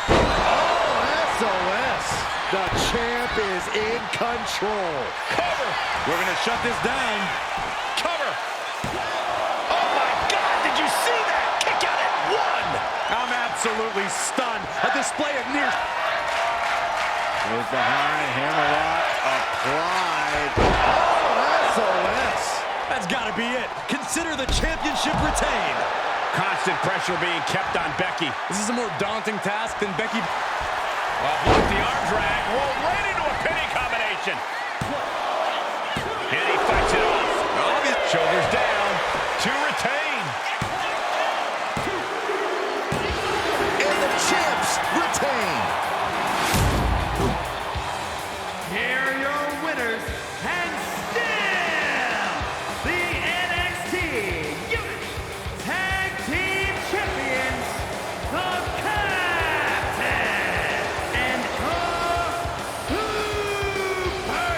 S15: Oh, SOS. The champ is in control.
S7: Cover.
S9: We're going to shut this down.
S7: Cover. Oh, my God. Did you see that? Kick out at one.
S9: I'm absolutely stunned. A display of near...
S15: Goes behind, hammerlock applied. Oh, SOS.
S9: That's got to be it. Consider the championship retained.
S7: Constant pressure being kept on Becky.
S9: This is a more daunting task than Becky...
S7: Blocked the arm drag, rolled right into a pinning combination. And he fights it off. Shoulders down to retain.
S15: And the champs retain.
S2: Here are your winners, and still the NXT United Tag Team Champions, the Captain and Superstar.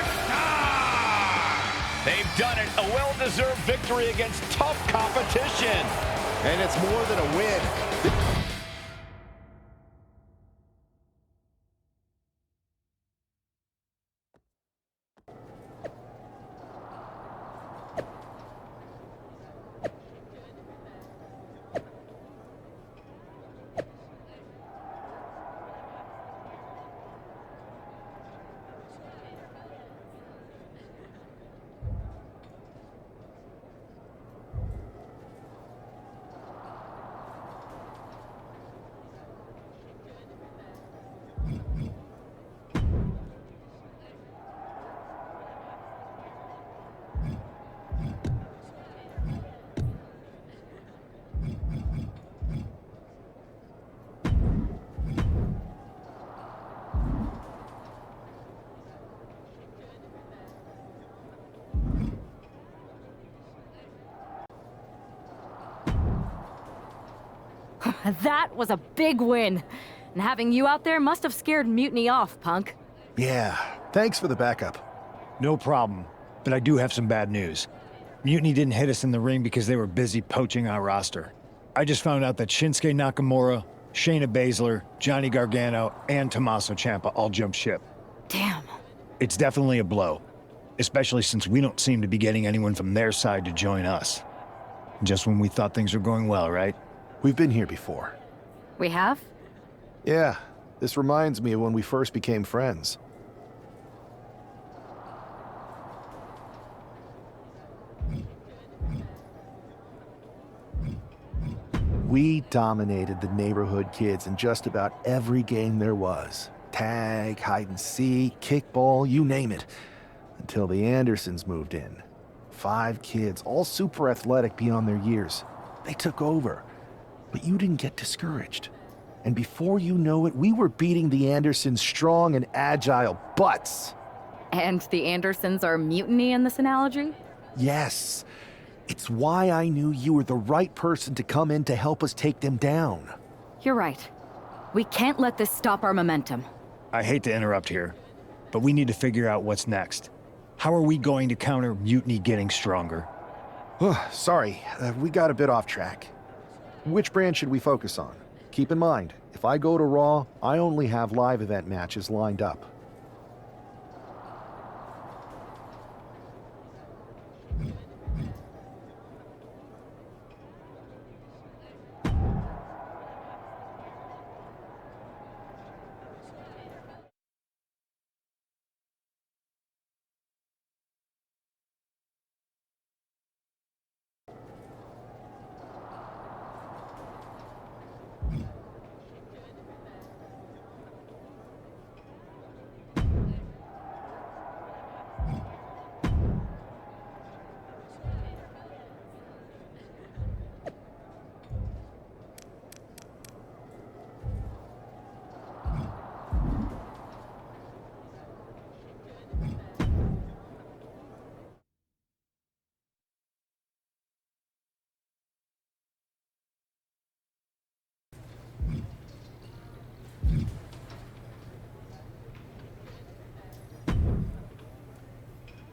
S7: They've done it. A well-deserved victory against tough competition.
S15: And it's more than a win.
S11: That was a big win. And having you out there must have scared Mutiny off, Punk.
S4: Yeah, thanks for the backup.
S12: No problem, but I do have some bad news. Mutiny didn't hit us in the ring because they were busy poaching our roster. I just found out that Shinsuke Nakamura, Shayna Baszler, Johnny Gargano, and Tommaso Ciampa all jumped ship.
S11: Damn.
S12: It's definitely a blow, especially since we don't seem to be getting anyone from their side to join us. Just when we thought things were going well, right?
S4: We've been here before.
S11: We have?
S4: Yeah, this reminds me of when we first became friends. We dominated the neighborhood kids in just about every game there was. Tag, hide and seek, kickball, you name it. Until the Andersons moved in. 5 kids, all super athletic beyond their years. They took over. But you didn't get discouraged. And before you know it, we were beating the Andersons' strong and agile butts.
S11: And the Andersons are Mutiny in this analogy?
S4: Yes. It's why I knew you were the right person to come in to help us take them down.
S11: You're right. We can't let this stop our momentum.
S12: I hate to interrupt here, but we need to figure out what's next. How are we going to counter Mutiny getting stronger?
S4: Sorry, we got a bit off track. Which brand should we focus on? Keep in mind, if I go to Raw, I only have live event matches lined up.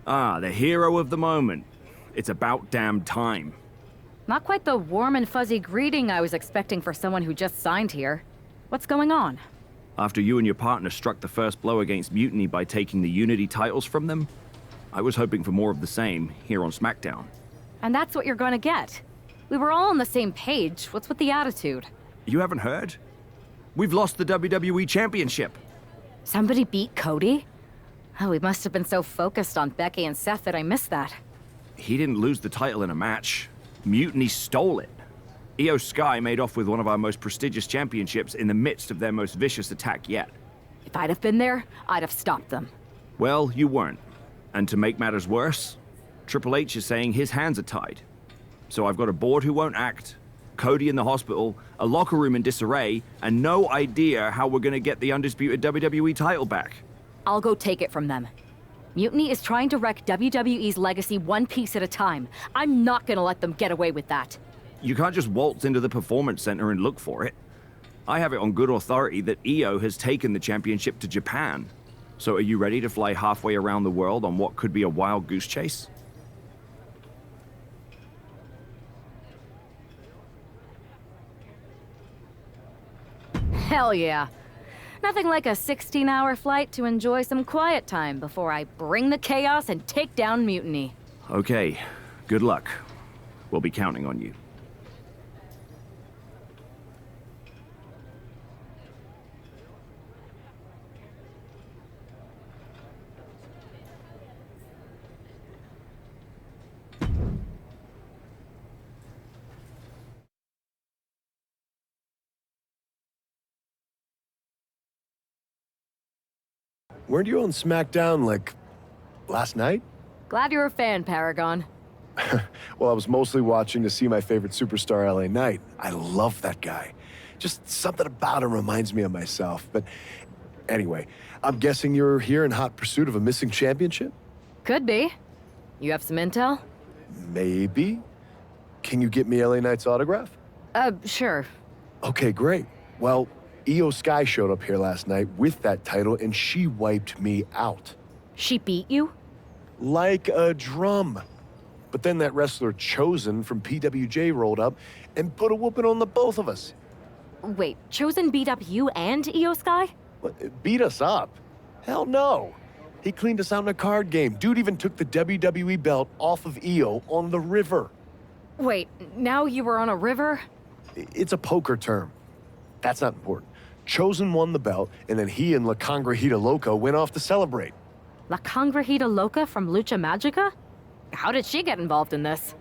S16: Ah, the hero of the moment. It's about damn time.
S11: Not quite the warm and fuzzy greeting I was expecting for someone who just signed here. What's going on?
S16: After you and your partner struck the first blow against Mutiny by taking the Unity titles from them, I was hoping for more of the same here on SmackDown.
S11: And that's what you're gonna get. We were all on the same page. What's with the attitude?
S16: You haven't heard? We've lost the WWE Championship.
S11: Somebody beat Cody? Oh, we must have been so focused on Becky and Seth that I missed that.
S16: He didn't lose the title in a match. Mutiny stole it. Io Sky made off with one of our most prestigious championships in the midst of their most vicious attack yet.
S11: If I'd have been there, I'd have stopped them.
S16: Well, you weren't. And to make matters worse, Triple H is saying his hands are tied. So I've got a board who won't act, Cody in the hospital, a locker room in disarray, and no idea how we're gonna get the undisputed WWE title back.
S11: I'll go take it from them. Mutiny is trying to wreck WWE's legacy one piece at a time. I'm not gonna let them get away with that.
S16: You can't just waltz into the Performance Center and look for it. I have it on good authority that Io has taken the championship to Japan. So are you ready to fly halfway around the world on what could be a wild goose chase?
S11: Hell yeah. Nothing like a 16-hour flight to enjoy some quiet time before I bring the chaos and take down Mutiny.
S16: Okay, good luck. We'll be counting on you.
S17: Weren't you on SmackDown, like, last night?
S11: Glad you're a fan, Paragon.
S17: Well, I was mostly watching to see my favorite superstar, LA Knight. I love that guy. Just something about him reminds me of myself. But anyway, I'm guessing you're here in hot pursuit of a missing championship?
S11: Could be. You have some intel?
S17: Maybe. Can you get me LA Knight's autograph?
S11: Sure.
S17: Okay, great. Well, Io Sky showed up here last night with that title, and she wiped me out.
S11: She beat you?
S17: Like a drum. But then that wrestler Chosen from PWJ rolled up and put a whooping on the both of us.
S11: Wait, Chosen beat up you and Io Sky?
S17: What, beat us up? Hell no. He cleaned us out in a card game. Dude even took the WWE belt off of Io on the river.
S11: Wait, now you were on a river?
S17: It's a poker term. That's not important. Chosen won the belt, and then he and La Congrejita Loca went off to celebrate.
S11: La Congrejita Loca from Lucha Magica? How did she get involved in this?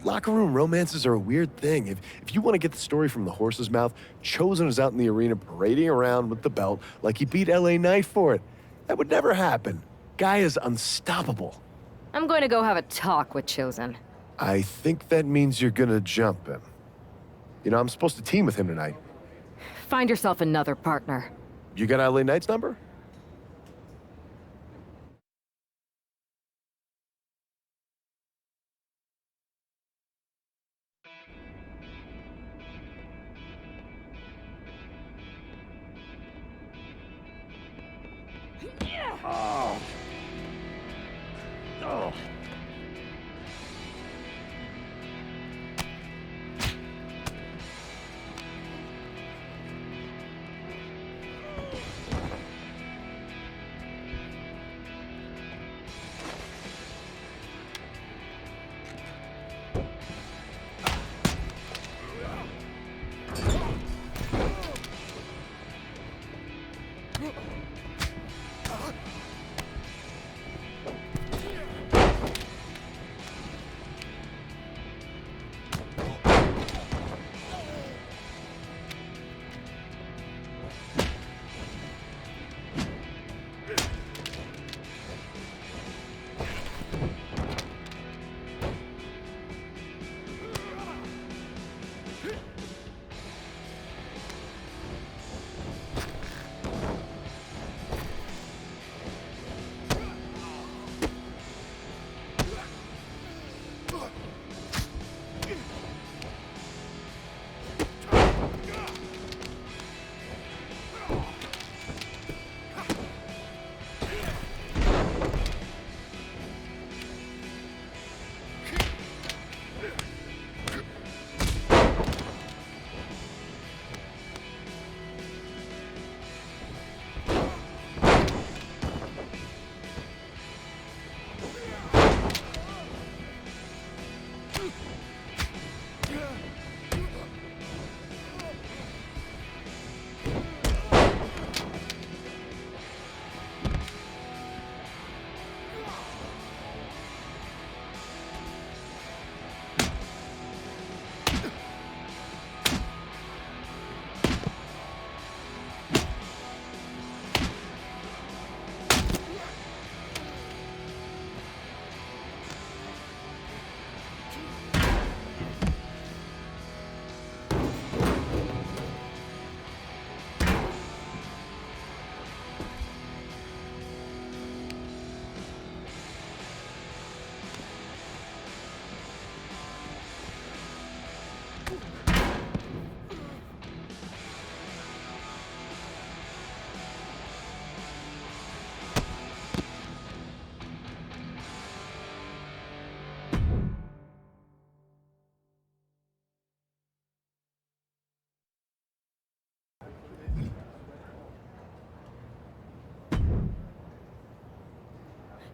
S17: Locker room romances are a weird thing. If you want to get the story from the horse's mouth, Chosen is out in the arena parading around with the belt like he beat LA Knight for it. That would never happen. Guy is unstoppable.
S11: I'm going to go have a talk with Chosen.
S17: I think that means you're gonna jump him. You know, I'm supposed to team with him tonight.
S11: Find yourself another partner.
S17: You got LA Knight's number?
S9: Oh. Oh.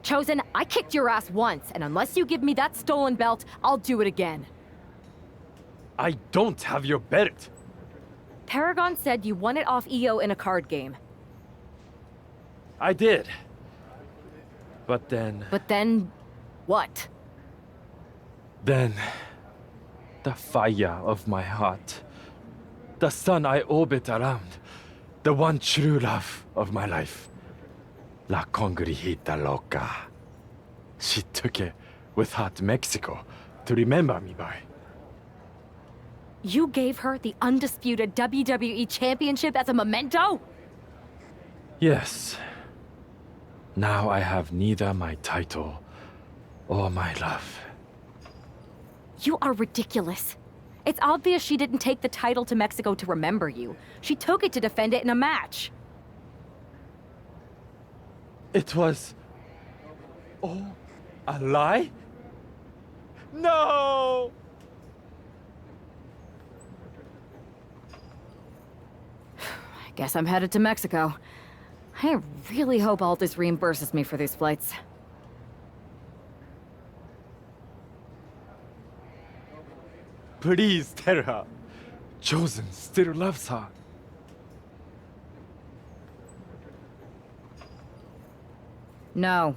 S11: Chosen, I kicked your ass once, and unless you give me that stolen belt, I'll do it again.
S18: I don't have your belt.
S11: Paragon said you won it off Io in a card game.
S18: I did. But then...
S11: But then... what?
S18: Then... the fire of my heart. The sun I orbit around. The one true love of my life. La Congrejita Loca. She took it with her to Mexico to remember me by.
S11: You gave her the undisputed WWE Championship as a memento?
S18: Yes. Now I have neither my title or my love.
S11: You are ridiculous. It's obvious she didn't take the title to Mexico to remember you. She took it to defend it in a match.
S18: It was... Oh, a lie? No!
S11: I guess I'm headed to Mexico. I really hope Aldis reimburses me for these flights.
S18: Please tell her. Chosen still loves her.
S11: No.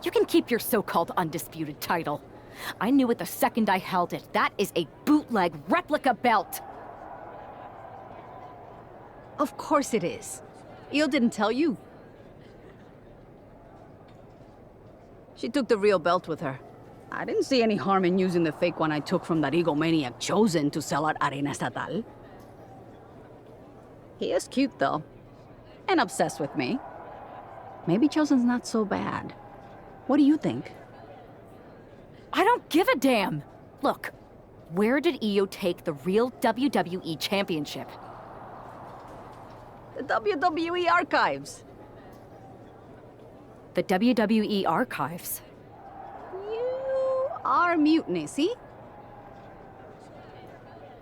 S11: You can keep your so-called undisputed title. I knew it the second I held it. That is a bootleg replica belt.
S19: Of course it is. Io didn't tell you. She took the real belt with her. I didn't see any harm in using the fake one I took from that egomaniac Chosen to sell at Arena Estatal. He is cute, though. And obsessed with me. Maybe Chosen's not so bad. What do you think?
S11: I don't give a damn! Look, where did Io take the real WWE Championship?
S19: The WWE archives.
S11: The WWE archives?
S19: You are Mutiny, see?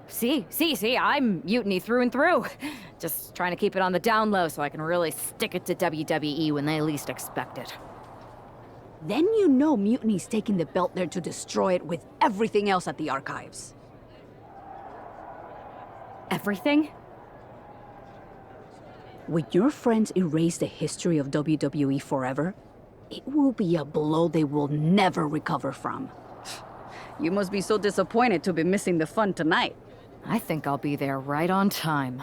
S11: See, I'm Mutiny through and through. Just trying to keep it on the down low so I can really stick it to WWE when they least expect it.
S19: Then you know Mutiny's taking the belt there to destroy it with everything else at the archives.
S11: Everything?
S19: When your friends erase the history of WWE forever, it will be a blow they will never recover from. You must be so disappointed to be missing the fun tonight.
S11: I think I'll be there right on time.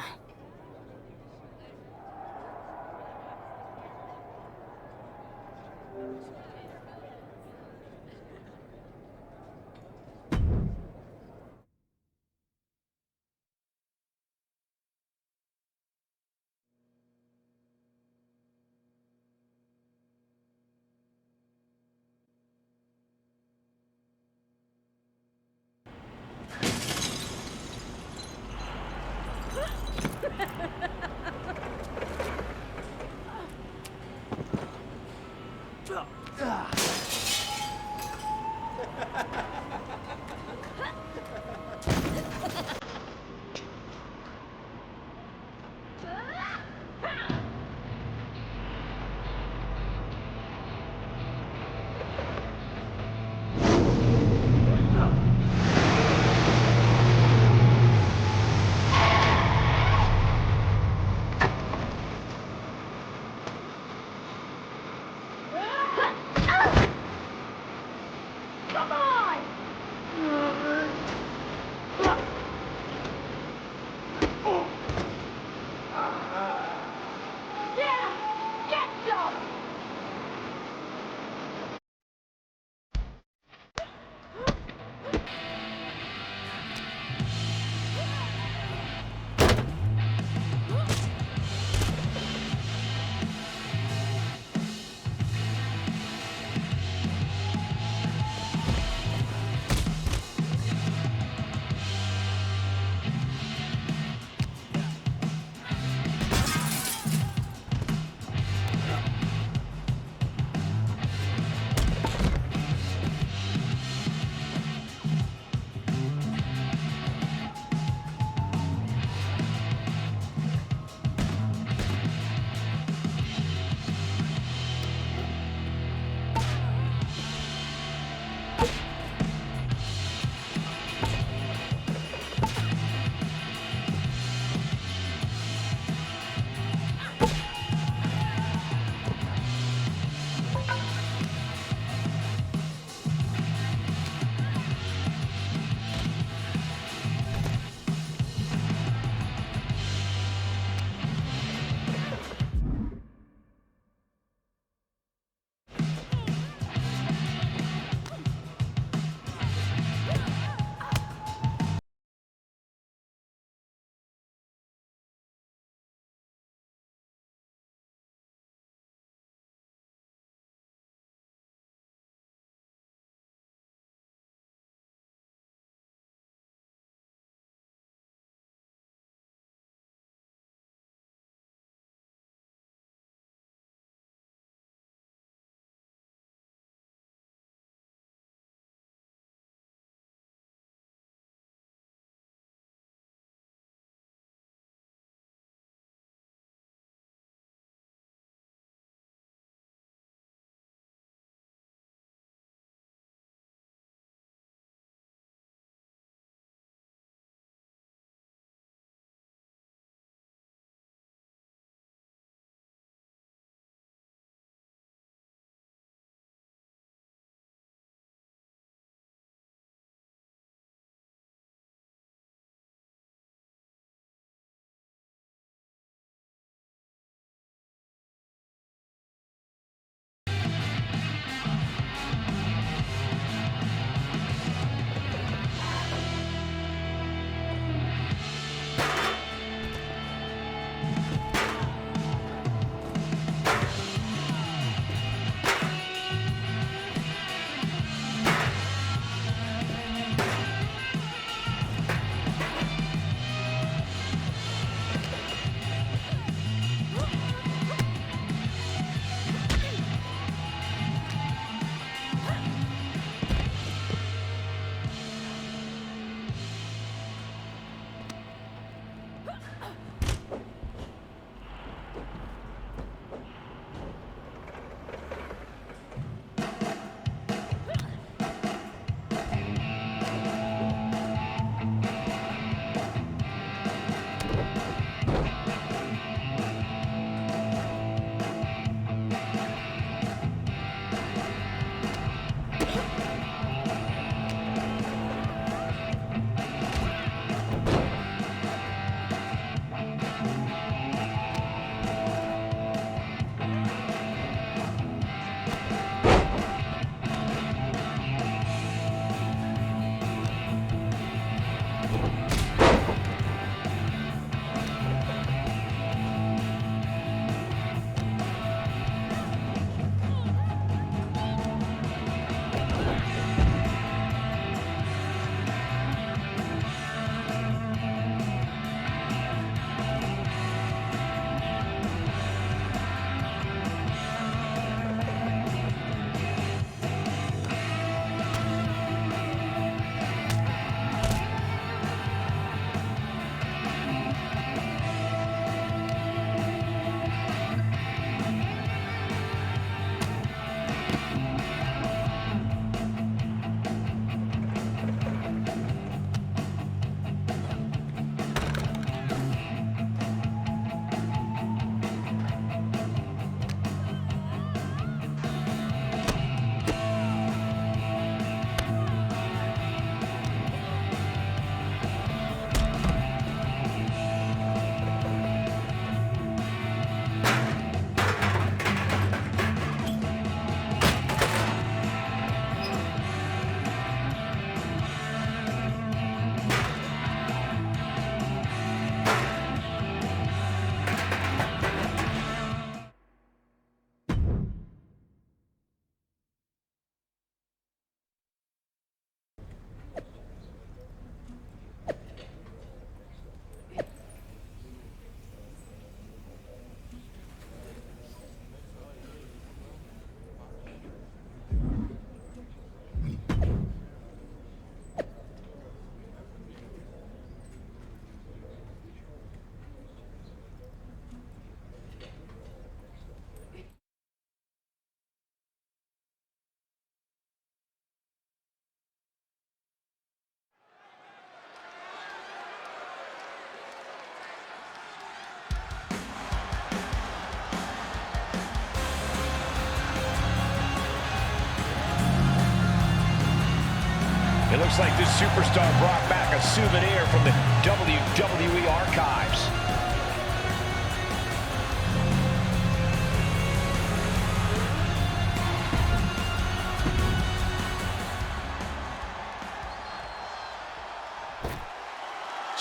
S7: Looks like this superstar brought back a souvenir from the WWE archives.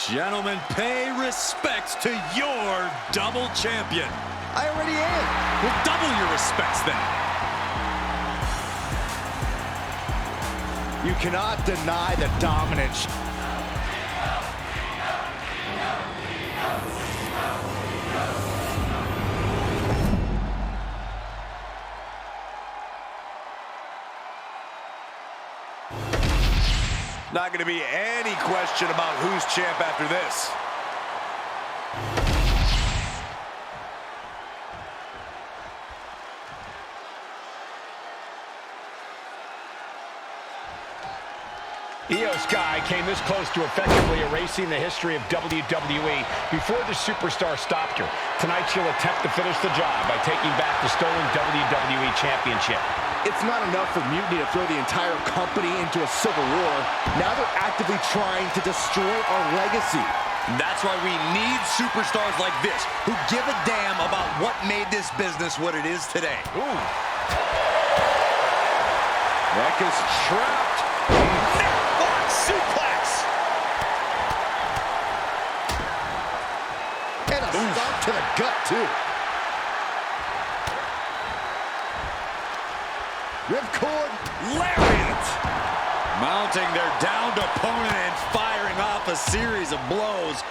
S6: Gentlemen, pay respects to your double champion. I already am. Well, double your respects then.
S15: You cannot deny the dominance.
S6: Not going to be any question about who's champ after this.
S7: Io Sky came this close to effectively erasing the history of WWE before the superstar stopped her. Tonight she'll attempt to finish the job by taking back the stolen WWE Championship.
S15: It's not enough for Mutiny to throw the entire company into a civil war. Now they're actively trying to destroy our legacy.
S6: That's why we need superstars like this who give a damn about what made this business what it is today.
S7: Ooh.
S15: Becca's trapped.
S6: Necklock suplex.
S15: And a stop to the gut, too. Ripcord
S6: lariat. Mounting their downed opponent and firing off a series of blows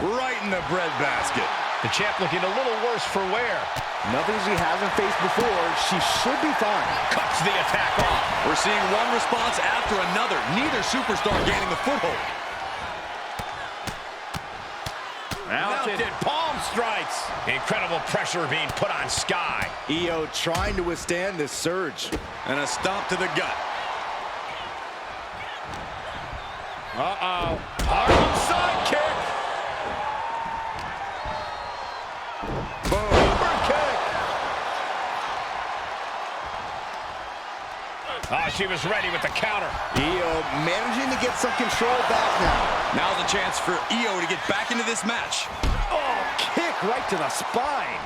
S6: right in the breadbasket.
S7: The champ looking a little worse for wear.
S15: Nothing she hasn't faced before. She should be fine.
S7: Cuts the attack off.
S6: We're seeing one response after another. Neither superstar gaining the foothold.
S7: Mounted palm strikes. Incredible pressure being put on Sky.
S15: Io trying to withstand this surge.
S6: And a stomp to the gut.
S7: Uh-oh. Harlem sidekick.
S15: Boom. Super kick.
S7: Oh, she was ready with the counter.
S15: Io managing to get some control back now.
S6: Now's a chance for Io to get back into this match.
S15: Oh, kick right to the spine.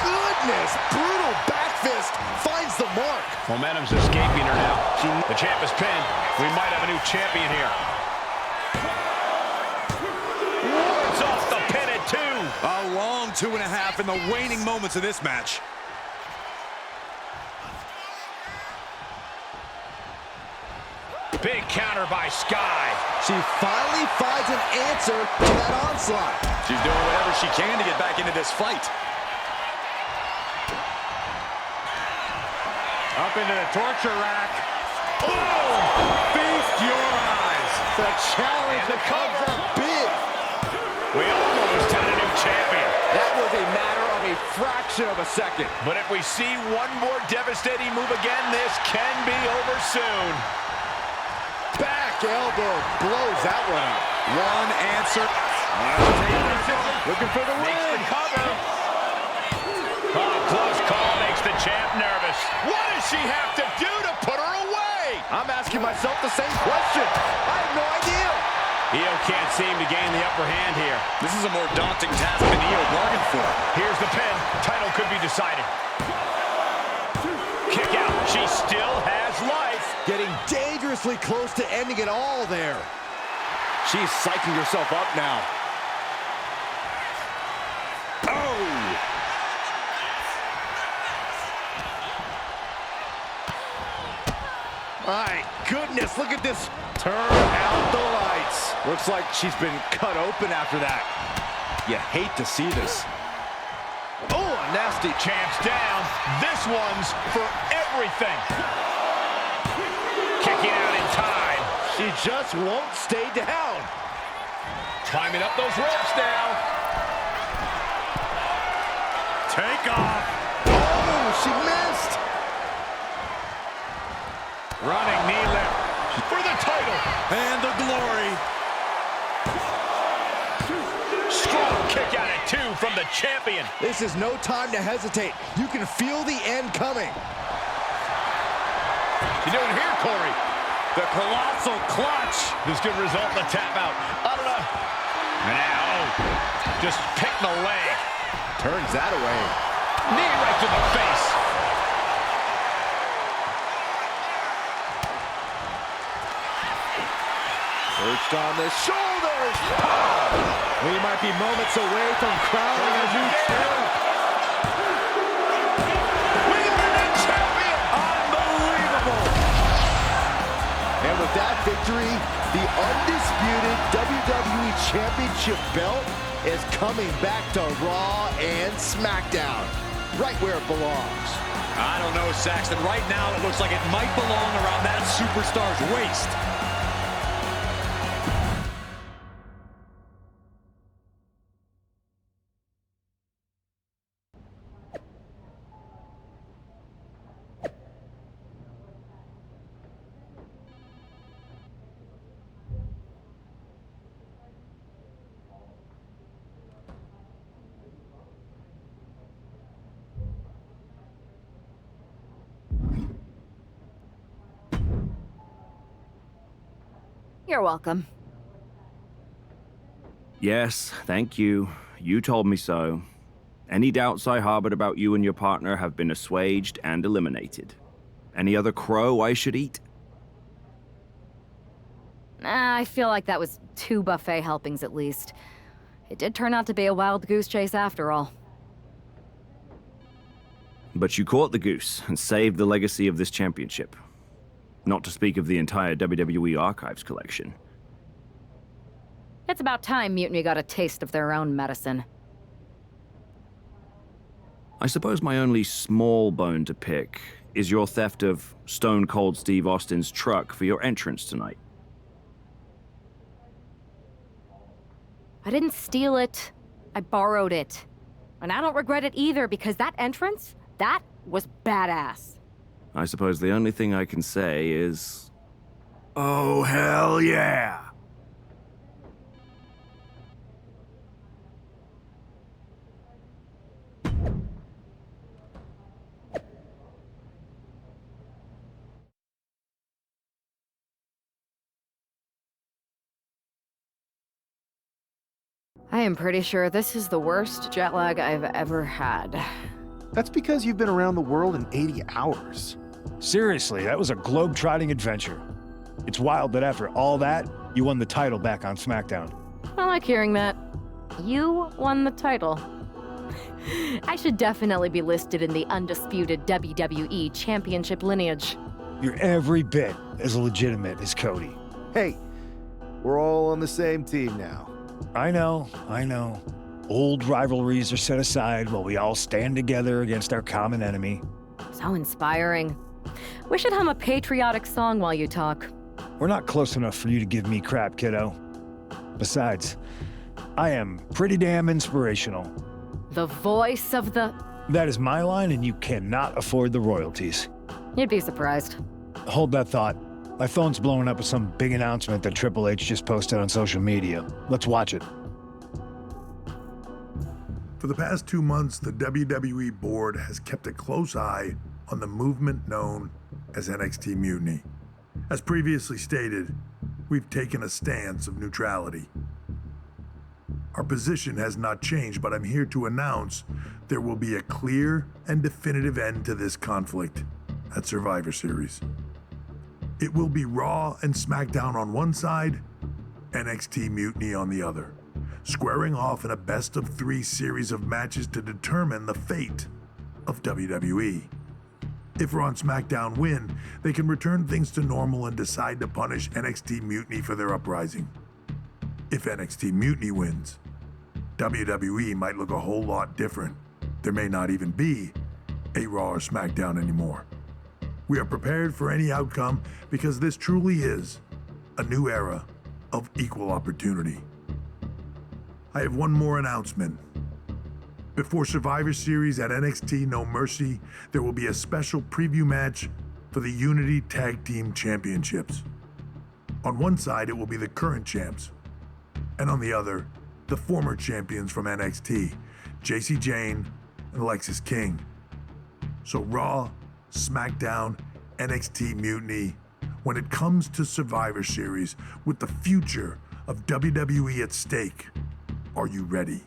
S15: Goodness, brutal back fist finds the mark.
S7: Momentum's escaping her now. The champ is pinned. We might have a new champion here. Wards off the pin at 2.
S6: A long 2.5 in the waning moments of this match.
S7: Big counter by Sky.
S15: She finally finds an answer to that onslaught.
S6: She's doing whatever she can to get back into this fight.
S9: Up into the torture rack. Oh! Feast your eyes.
S15: The challenge becomes a big.
S7: We almost had a new champion.
S15: That was a matter of a fraction of a second.
S7: But if we see one more devastating move again, this can be over soon.
S15: Back elbow blows that one up.
S6: One answer.
S15: Looking for the win.
S7: Makes the cover. Oh, close call makes the champ nervous. What does she have to do to put her away?
S15: I'm asking myself the same question. I have no idea.
S7: Io can't seem to gain the upper hand here.
S6: This is a more daunting task than Io bargained for.
S7: Here's the pin. Title could be decided. Kick out. She still has life.
S15: Getting dangerously close to ending it all there. She's psyching herself up now. Oh! My goodness, look at this. Turn out the lights. Looks like she's been cut open after that. You hate to see this. Oh, a nasty.
S7: Champ's down. This one's for everything. Kicking out in time.
S15: She just won't stay down.
S7: Climbing up those ropes now.
S9: Take off.
S15: Oh, she missed.
S7: Running knee lift for the title.
S6: And the glory.
S7: Strong kick out at 2 from the champion.
S15: This is no time to hesitate. You can feel the end coming. You doing here, Corey?
S9: The colossal clutch.
S15: This could result in a tap out. I don't know. And now, just picking the leg. Turns that away. Knee right to the face. Perched on the shoulders. We might be moments away from crowning a new champ. We got a new champion. Unbelievable. And with that victory, the undisputed WWE Championship belt is coming back to Raw and SmackDown, right where it belongs.
S6: I don't know, Saxton. Right now, it looks like it might belong around that superstar's waist.
S11: You're welcome.
S16: Yes, thank you. You told me so. Any doubts I harbored about you and your partner have been assuaged and eliminated. Any other crow I should eat?
S11: I feel like that was 2 buffet helpings at least. It did turn out to be a wild goose chase after all.
S16: But you caught the goose and saved the legacy of this championship. Not to speak of the entire WWE Archives collection.
S11: It's about time Mutiny got a taste of their own medicine.
S16: I suppose my only small bone to pick is your theft of Stone Cold Steve Austin's truck for your entrance tonight.
S11: I didn't steal it. I borrowed it. And I don't regret it either, because that entrance, that was badass.
S16: I suppose the only thing I can say is... oh, hell yeah!
S11: I am pretty sure this is the worst jet lag I've ever had.
S4: That's because you've been around the world in 80 hours.
S12: Seriously, that was a globe-trotting adventure. It's wild that after all that, you won the title back on SmackDown.
S11: I like hearing that. You won the title. I should definitely be listed in the undisputed WWE Championship lineage.
S12: You're every bit as legitimate as Cody.
S4: Hey, we're all on the same team now.
S12: I know. Old rivalries are set aside while we all stand together against our common enemy.
S11: So inspiring. We should hum a patriotic song while you talk.
S12: We're not close enough for you to give me crap, kiddo. Besides, I am pretty damn inspirational.
S11: The voice of the...
S12: That is my line, and you cannot afford the royalties.
S11: You'd be surprised.
S12: Hold that thought. My phone's blowing up with some big announcement that Triple H just posted on social media. Let's watch it.
S20: For the past 2 months, the WWE board has kept a close eye on the movement known as NXT Mutiny. As previously stated, we've taken a stance of neutrality. Our position has not changed, but I'm here to announce there will be a clear and definitive end to this conflict at Survivor Series. It will be Raw and SmackDown on one side, NXT Mutiny on the other, squaring off in a best-of-3 series of matches to determine the fate of WWE. If Raw and SmackDown win, they can return things to normal and decide to punish NXT Mutiny for their uprising. If NXT Mutiny wins, WWE might look a whole lot different. There may not even be a Raw or SmackDown anymore. We are prepared for any outcome because this truly is a new era of equal opportunity. I have one more announcement. Before Survivor Series at NXT No Mercy, there will be a special preview match for the Unity Tag Team Championships. On one side, it will be the current champs, and on the other, the former champions from NXT, Jacy Jayne and Alexis King. So Raw, SmackDown, NXT Mutiny when it comes to Survivor Series with the future of WWE at stake? Are you ready?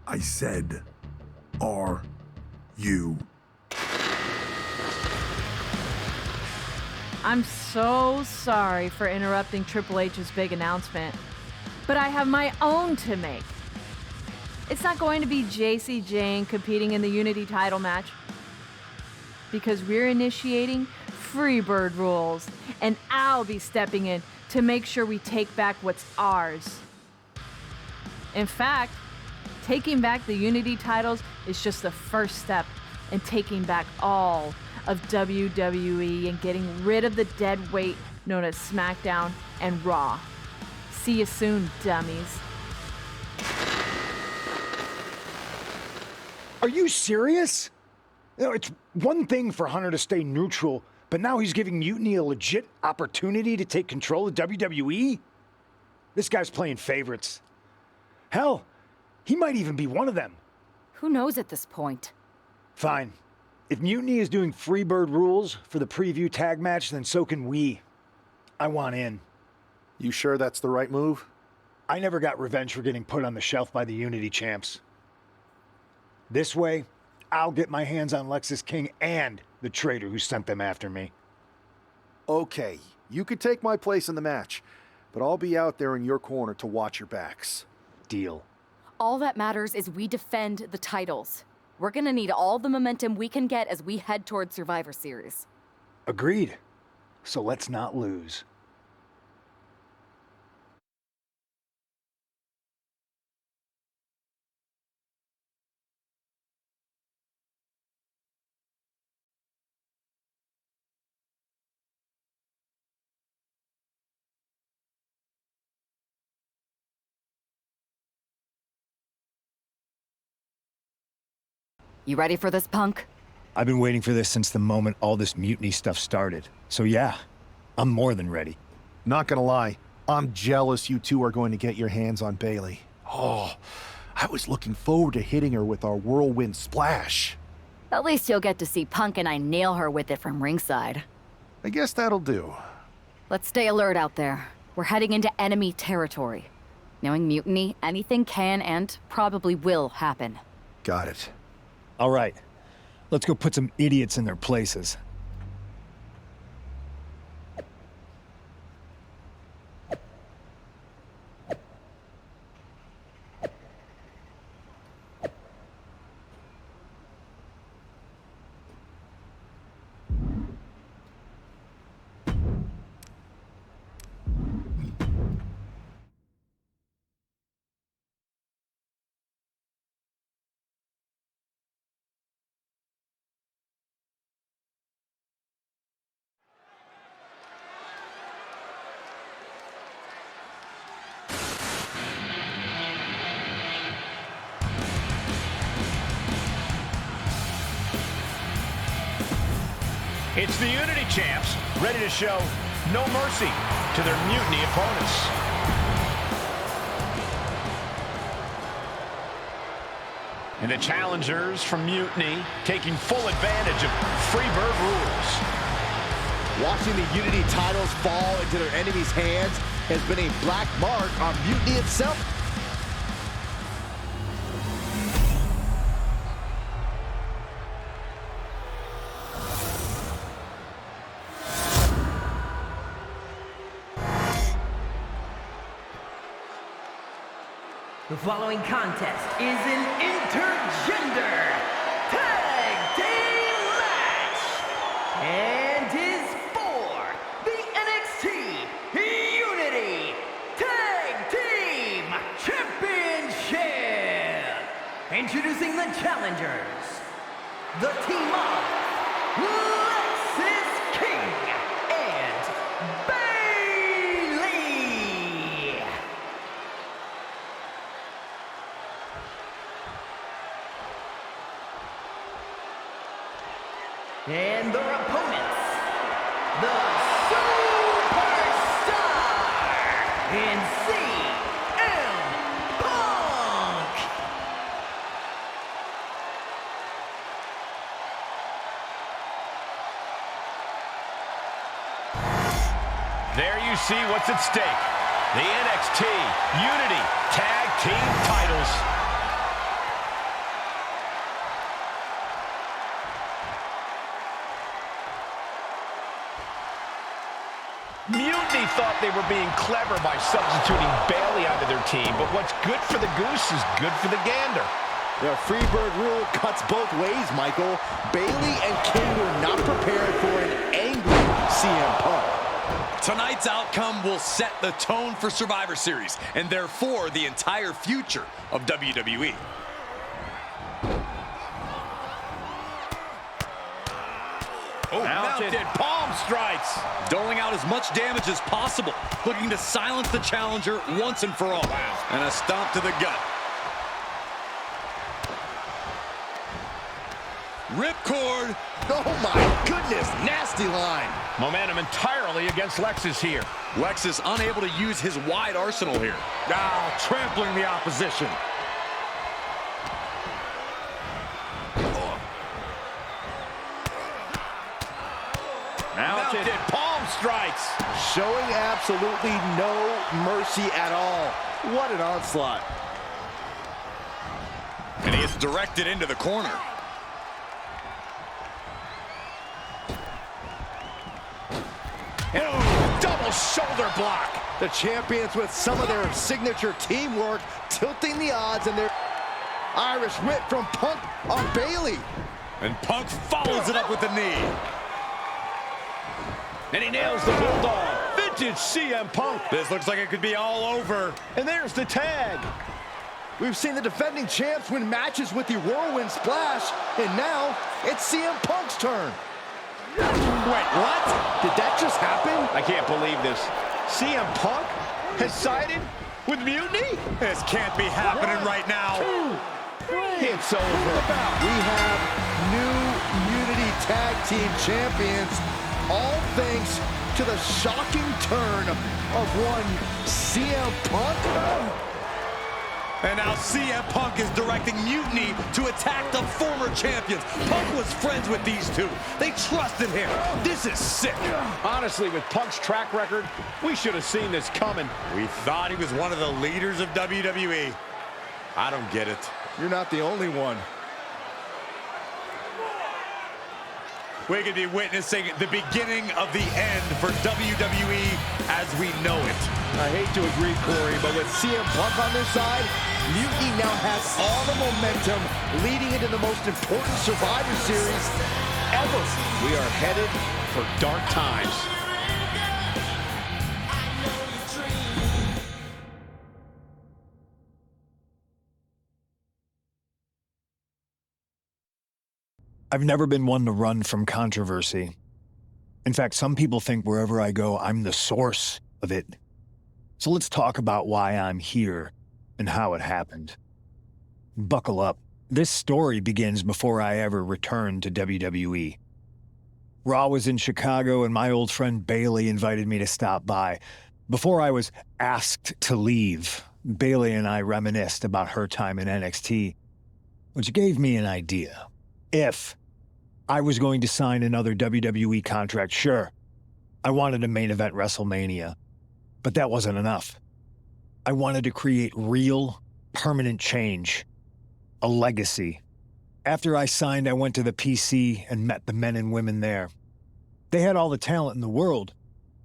S20: I said, are you?
S21: I'm so sorry for interrupting Triple H's big announcement, but I have my own to make. It's not going to be JC Jane competing in the Unity title match, because we're initiating Freebird rules, and I'll be stepping in to make sure we take back what's ours. In fact, taking back the Unity titles is just the first step in taking back all of WWE and getting rid of the dead weight known as SmackDown and Raw. See you soon, dummies.
S12: Are you serious? You know, it's one thing for Hunter to stay neutral, but now he's giving Mutiny a legit opportunity to take control of WWE? This guy's playing favorites. Hell, he might even be one of them.
S11: Who knows at this point?
S12: Fine. If Mutiny is doing Freebird rules for the preview tag match, then so can we. I want in.
S4: You sure that's the right move?
S12: I never got revenge for getting put on the shelf by the Unity champs. This way, I'll get my hands on Lexis King and the traitor who sent them after me.
S4: Okay, you could take my place in the match, but I'll be out there in your corner to watch your backs.
S12: Deal.
S11: All that matters is we defend the titles. We're gonna need all the momentum we can get as we head toward Survivor Series.
S12: Agreed. So let's not lose.
S11: You ready for this, Punk?
S12: I've been waiting for this since the moment all this Mutiny stuff started. So yeah, I'm more than ready.
S4: Not gonna lie, I'm jealous you two are going to get your hands on Bayley. Oh, I was looking forward to hitting her with our whirlwind splash.
S11: At least you'll get to see Punk and I nail her with it from ringside.
S4: I guess that'll do.
S11: Let's stay alert out there. We're heading into enemy territory. Knowing Mutiny, anything can and probably will happen.
S4: Got it.
S12: All right, let's go put some idiots in their places.
S2: It's the Unity champs, ready to show no mercy to their Mutiny opponents. And the challengers from Mutiny taking full advantage of Freebird rules.
S5: Watching the Unity titles fall into their enemies' hands has been a black mark on Mutiny itself.
S22: The following contest is an intergender tag team match and is for the NXT Unity Tag Team Championship. Introducing the challengers, the team of Lexis King and Bayley. And their opponents, the Superstar and CM Punk.
S7: see what's at stake. The NXT Unity Tag Team titles. Mutiny thought they were being clever by substituting Bayley onto their team, but what's good for the goose is good for the gander.
S5: The Freebird rule cuts both ways, Michael. Bayley and King were not prepared for an angry CM Punk.
S6: Tonight's outcome will set the tone for Survivor Series, and therefore the entire future of WWE. Oh, mounted palm strikes. Doling out as much damage as possible, looking to silence the challenger once and for all. Wow. And a stomp to the gut. Ripcord.
S5: Oh my goodness, nasty line.
S7: Momentum entirely against Lexus here.
S6: Lex is unable to use his wide arsenal here.
S9: Now trampling the opposition.
S5: Mounted palm strikes. Showing absolutely no mercy at all. What an onslaught.
S6: And he is directed into the corner.
S5: Double shoulder block. The champions with some of their signature teamwork tilting the odds, and their Irish whip from Punk on Bayley.
S6: And Punk follows it up with the knee.
S7: And he nails the Bulldog. Vintage CM Punk.
S9: This looks like it could be all over.
S5: And there's the tag. We've seen the defending champs win matches with the Whirlwind Splash, and now it's CM Punk's turn.
S7: Wait, what?
S5: Did that just happen?
S7: I can't believe this. CM Punk has sided with Mutiny?
S9: This can't be happening right now.
S5: It's over. We have new Unity Tag Team Champions, all thanks to the shocking turn of one CM Punk.
S6: And now CM Punk is directing Mutiny to attack the former champions. Punk was friends with these two. They trusted him. This is sick.
S7: Honestly, with Punk's track record, we should have seen this coming.
S9: We thought he was one of the leaders of WWE. I don't get it.
S5: You're not the only one.
S9: We could be witnessing the beginning of the end for WWE as we know it.
S5: I hate to agree, Corey, but with CM Punk on their side, Mutiny now has all the momentum leading into the most important Survivor Series ever.
S7: We are headed for dark times.
S12: I've never been one to run from controversy. In fact, some people think wherever I go, I'm the source of it. So let's talk about why I'm here and how it happened. Buckle up. This story begins before I ever returned to WWE. Raw was in Chicago and my old friend Bayley invited me to stop by. Before I was asked to leave, Bayley and I reminisced about her time in NXT, which gave me an idea. If I was going to sign another WWE contract, sure, I wanted to main event WrestleMania, but that wasn't enough. I wanted to create real, permanent change, a legacy. After I signed, I went to the PC and met the men and women there. They had all the talent in the world,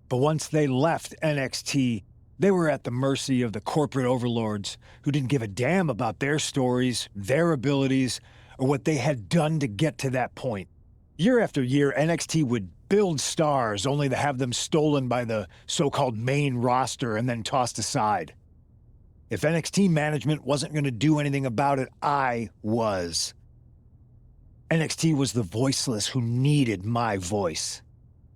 S12: but once they left NXT, they were at the mercy of the corporate overlords who didn't give a damn about their stories, their abilities, or what they had done to get to that point. Year after year, NXT would build stars only to have them stolen by the so-called main roster and then tossed aside. If NXT management wasn't going to do anything about it, I was. NXT was the voiceless who needed my voice.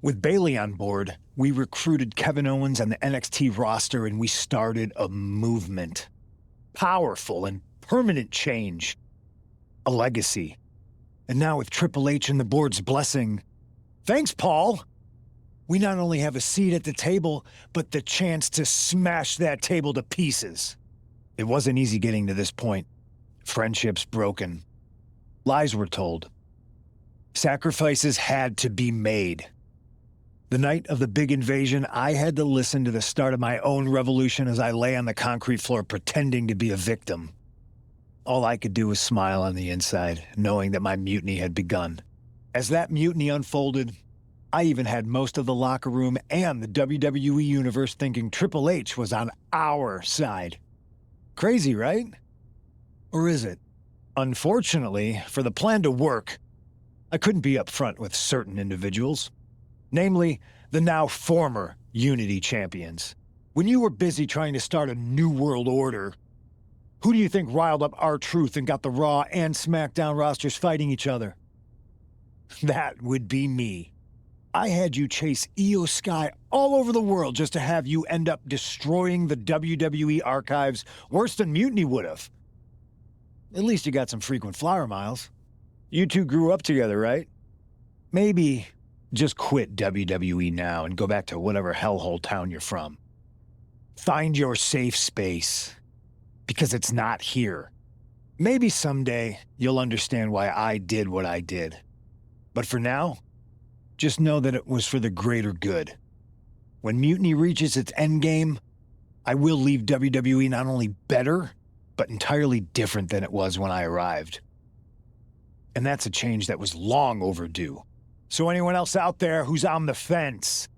S12: With Bayley on board, we recruited Kevin Owens and the NXT roster and we started a movement. Powerful and permanent change. A legacy. And now with Triple H and the board's blessing, thanks, Paul! We not only have a seat at the table, but the chance to smash that table to pieces. It wasn't easy getting to this point. Friendships broken. Lies were told. Sacrifices had to be made. The night of the big invasion, I had to listen to the start of my own revolution as I lay on the concrete floor pretending to be a victim. All I could do was smile on the inside, knowing that my mutiny had begun. As that mutiny unfolded, I even had most of the locker room and the WWE Universe thinking Triple H was on our side. Crazy, right? Or is it? Unfortunately, for the plan to work, I couldn't be upfront with certain individuals. Namely, the now former Unity champions. When you were busy trying to start a new world order, who do you think riled up R-Truth and got the Raw and SmackDown rosters fighting each other? That would be me. I had you chase Io Sky all over the world just to have you end up destroying the WWE archives worse than Mutiny would have. At least you got some frequent flyer miles. You two grew up together, right? Maybe just quit WWE now and go back to whatever hellhole town you're from. Find your safe space, because it's not here. Maybe someday you'll understand why I did what I did. But for now, just know that it was for the greater good. When Mutiny reaches its endgame, I will leave WWE not only better, but entirely different than it was when I arrived. And that's a change that was long overdue. So anyone else out there who's on the fence,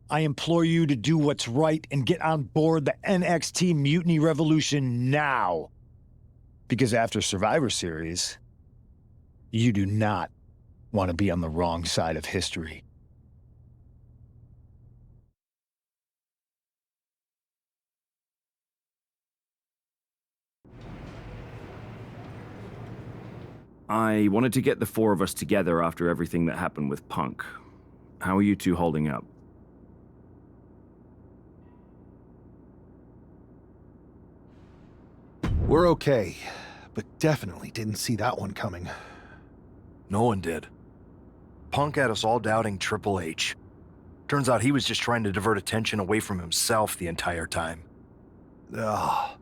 S12: I implore you to do what's right and get on board the NXT Mutiny Revolution now. Because after Survivor Series, you do not want to be on the wrong side of history.
S16: I wanted to get the four of us together after everything that happened with Punk. How are you two holding up?
S4: We're okay, but definitely didn't see that one coming.
S1: No one did. Punk had us all doubting Triple H. Turns out he was just trying to divert attention away from himself the entire time.
S4: Ugh.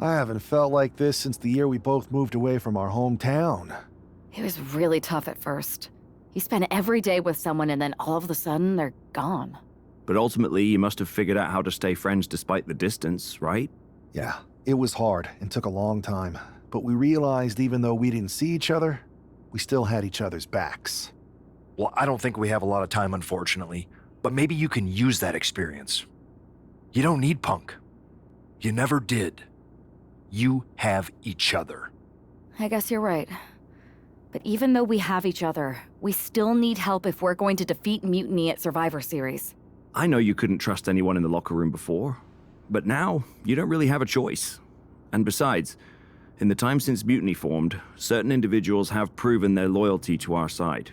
S4: I haven't felt like this since the year we both moved away from our hometown.
S11: It was really tough at first. You spend every day with someone and then all of a sudden they're gone.
S16: But ultimately, you must have figured out how to stay friends despite the distance, right?
S4: Yeah, it was hard and took a long time. But we realized even though we didn't see each other, we still had each other's backs.
S1: Well, I don't think we have a lot of time, unfortunately. But maybe you can use that experience. You don't need Punk. You never did. You have each other.
S11: I guess you're right. But even though we have each other, we still need help if we're going to defeat Mutiny at Survivor Series.
S16: I know you couldn't trust anyone in the locker room before, but now you don't really have a choice. And besides, in the time since Mutiny formed, certain individuals have proven their loyalty to our side.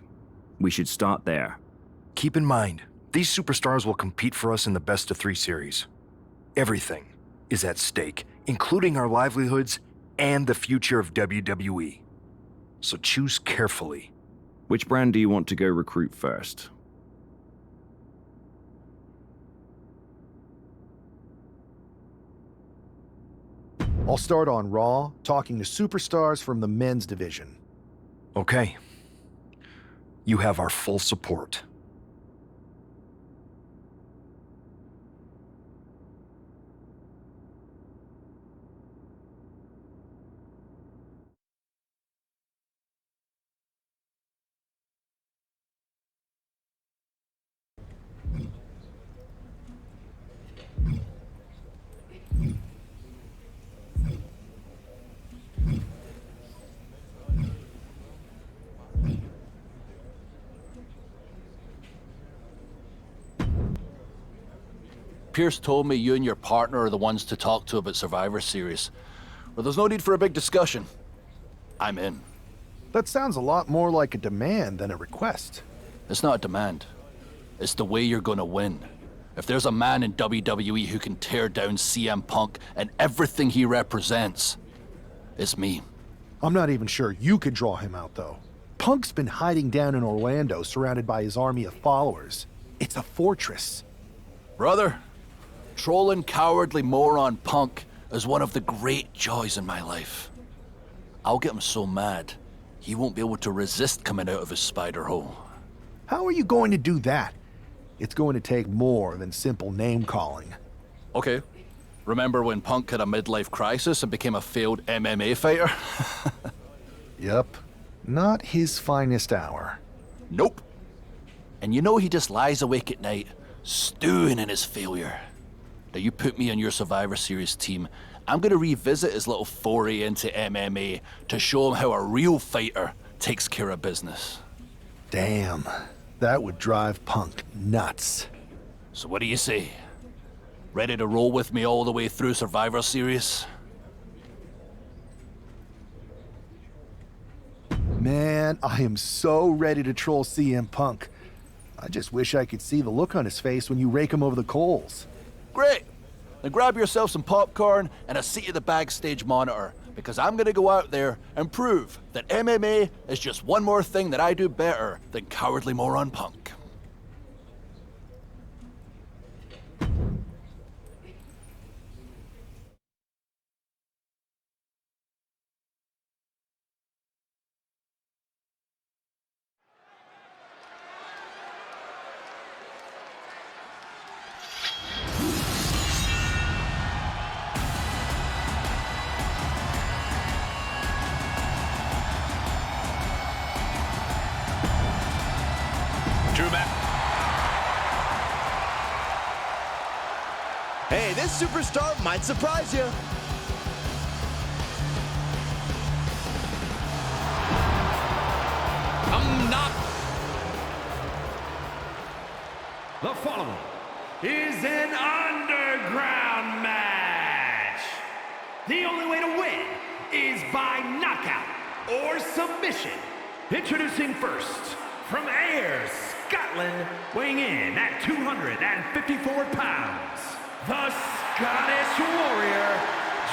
S16: We should start there.
S1: Keep in mind, these superstars will compete for us in the best-of-3 series. Everything is at stake, including our livelihoods and the future of WWE. So choose carefully.
S16: Which brand do you want to go recruit first?
S4: I'll start on Raw, talking to superstars from the men's division.
S1: Okay. You have our full support.
S3: Pearce told me you and your partner are the ones to talk to about Survivor Series. Well, there's no need for a big discussion. I'm in.
S4: That sounds a lot more like a demand than a request.
S3: It's not a demand. It's the way you're gonna win. If there's a man in WWE who can tear down CM Punk and everything he represents, it's me.
S4: I'm not even sure you could draw him out, though. Punk's been hiding down in Orlando, surrounded by his army of followers. It's a fortress.
S3: Brother, trolling cowardly moron Punk is one of the great joys in my life. I'll get him so mad, he won't be able to resist coming out of his spider hole.
S4: How are you going to do that? It's going to take more than simple name-calling.
S3: Okay. Remember when Punk had a midlife crisis and became a failed MMA fighter?
S4: Yep. Not his finest hour.
S3: Nope. And you know he just lies awake at night, stewing in his failure. Now you put me on your Survivor Series team, I'm gonna revisit his little foray into MMA to show him how a real fighter takes care of business.
S4: Damn. That would drive Punk nuts.
S3: So what do you say? Ready to roll with me all the way through Survivor Series?
S4: Man, I am so ready to troll CM Punk. I just wish I could see the look on his face when you rake him over the coals.
S3: Great! Then grab yourself some popcorn and a seat at the backstage monitor, because I'm gonna go out there and prove that MMA is just one more thing that I do better than cowardly moron Punk.
S5: Hey, this superstar might surprise you.
S2: I'm not. The following is an underground match. The only way to win is by knockout or submission. Introducing first, from Ayr, Scotland, weighing in at 254 pounds, the Scottish Warrior,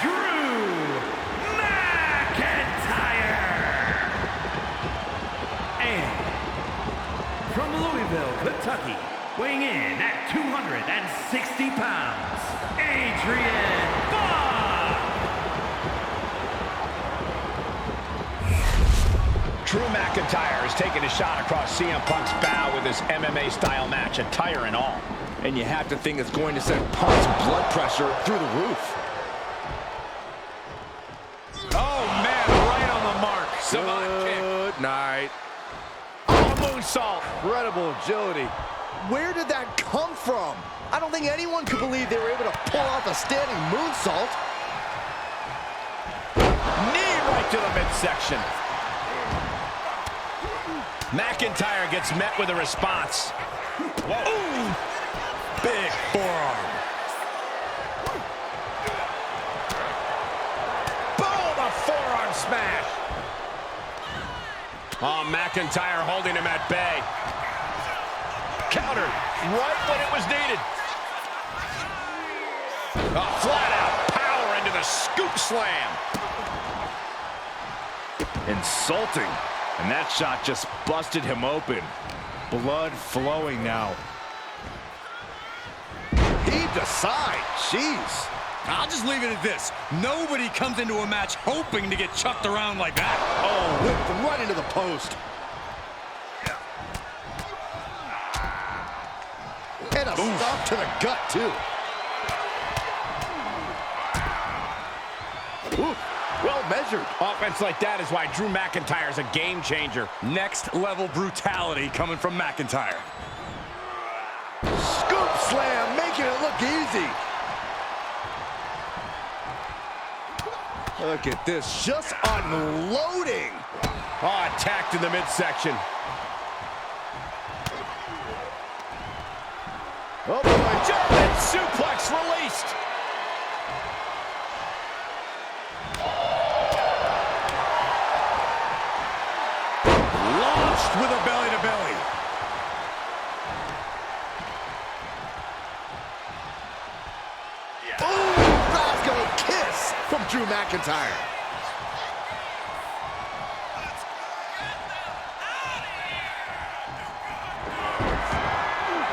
S2: Drew McIntyre. And from Louisville, Kentucky, weighing in at 260 pounds, Adrien B.
S7: Drew McIntyre is taking a shot across CM Punk's bow with his MMA-style match, attire and all.
S5: And you have to think it's going to send Punk's blood pressure through the roof.
S9: Oh, man, right on the mark.
S5: Good night.
S7: Oh, moonsault.
S5: Incredible agility. Where did that come from? I don't think anyone could believe they were able to pull off a standing moonsault.
S7: Knee right to the midsection. McIntyre gets met with a response. Whoa. Ooh. Big forearm. Boom, a forearm smash. Oh, McIntyre holding him at bay. Countered right when it was needed. Oh, flat out power into the scoop slam.
S9: Insulting. And that shot just busted him open. Blood flowing now.
S5: Heaved aside. Jeez.
S6: I'll just leave it at this. Nobody comes into a match hoping to get chucked around like that.
S5: Oh, whipped right into the post. And a stop to the gut, too. Ooh, well measured.
S7: Offense like that is why Drew McIntyre is a game changer.
S6: Next level brutality coming from McIntyre.
S5: Scoop slam, making it look easy. Look at this, just unloading.
S7: Oh, attacked in the midsection.
S5: Oh boy,
S7: German suplex released.
S5: Launched with a belly-to-belly. Ooh, Roscoe kiss from Drew McIntyre.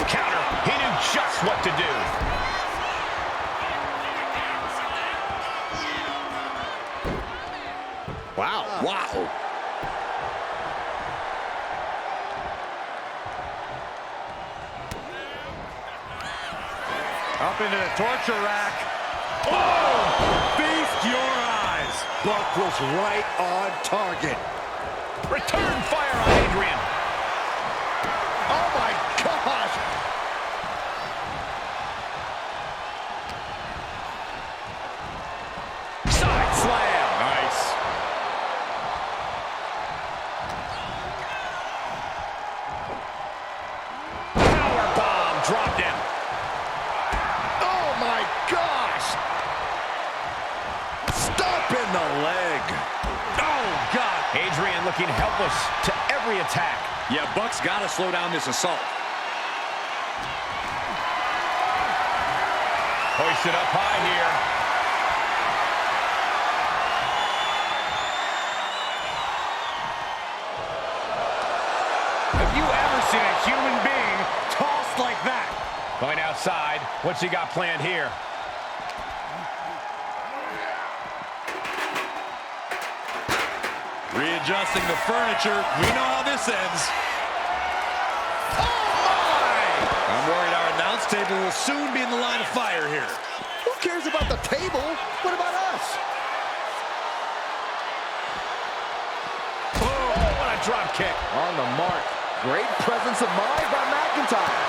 S7: Counter. He knew just what to do.
S5: Wow. Wow.
S9: Up into the torture rack. Oh! Feast your eyes.
S15: Buck was right on target.
S7: Return fire on Adrien.
S15: Oh my gosh!
S7: Side slam.
S9: Nice.
S7: Power bomb dropped him.
S15: Oh my gosh! Stop in the leg.
S7: Oh, God. Adrien looking helpless to every attack.
S6: Yeah, Buck's got to slow down this assault.
S7: Hoisted up high here.
S9: Have you ever seen a human being tossed like that?
S7: Going outside. What's he got planned here?
S9: Readjusting the furniture. We know how this ends.
S15: Oh my!
S6: I'm worried our announce table will soon be in the line of fire here.
S15: Who cares about the table? What about us?
S7: Oh, what a drop kick.
S15: On the mark. Great presence of mind by McIntyre.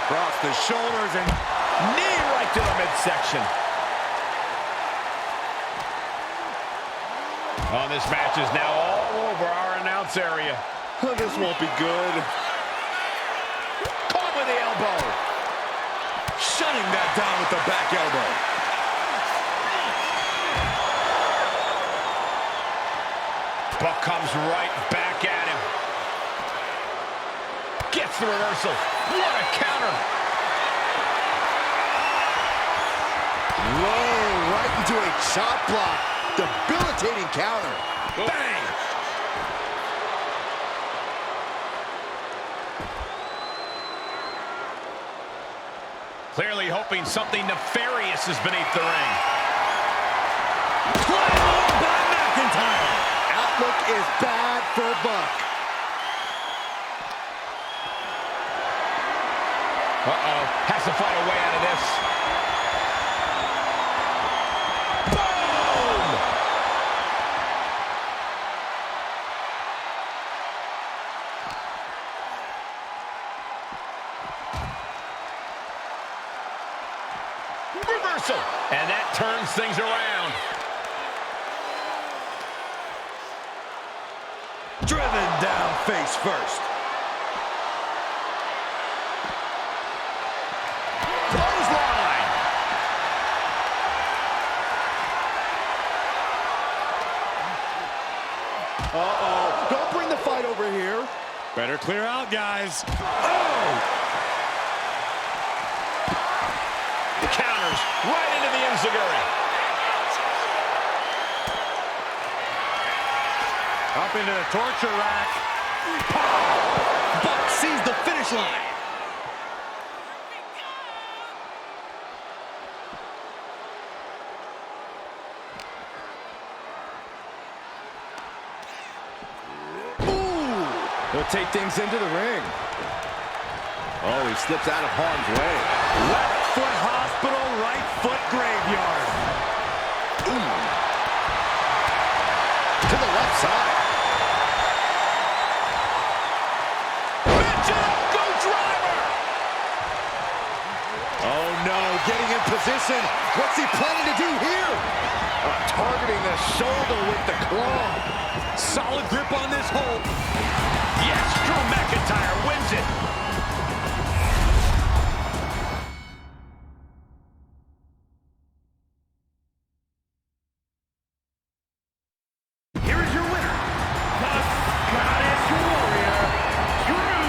S9: Across the shoulders and
S7: Knee right to the midsection. Oh, this match is now all over our announce area.
S15: This won't be good.
S7: Caught with the elbow.
S6: Shutting that down with the back elbow.
S7: Buck comes right back at him. Gets the reversal. What a counter.
S15: Whoa, right into a chop block. Debilitating counter.
S7: Bang! Clearly hoping something nefarious is beneath the ring.
S15: Claymore by McIntyre. Outlook is bad for Buck.
S7: Uh-oh. Has to find a way out of this. Boom! Reversal. And that turns things around.
S6: Driven down face first.
S7: Clothesline.
S15: Uh-oh. Don't bring the fight over here.
S9: better clear out, guys. Oh!
S7: Counters right into the enziguri.
S9: Up into the torture rack.
S6: Buck sees the finish line.
S15: He'll take things into the ring. Oh, he slips out of harm's way.
S9: Left foot hospital, right foot graveyard.
S15: Ooh. To the left side.
S7: Go driver!
S15: Oh no, getting in position. What's he planning to do here? Targeting the shoulder with the claw.
S6: Solid grip on this hold.
S7: Yes, Drew McIntyre wins it.
S2: Here is your winner, the Scottish Warrior, Drew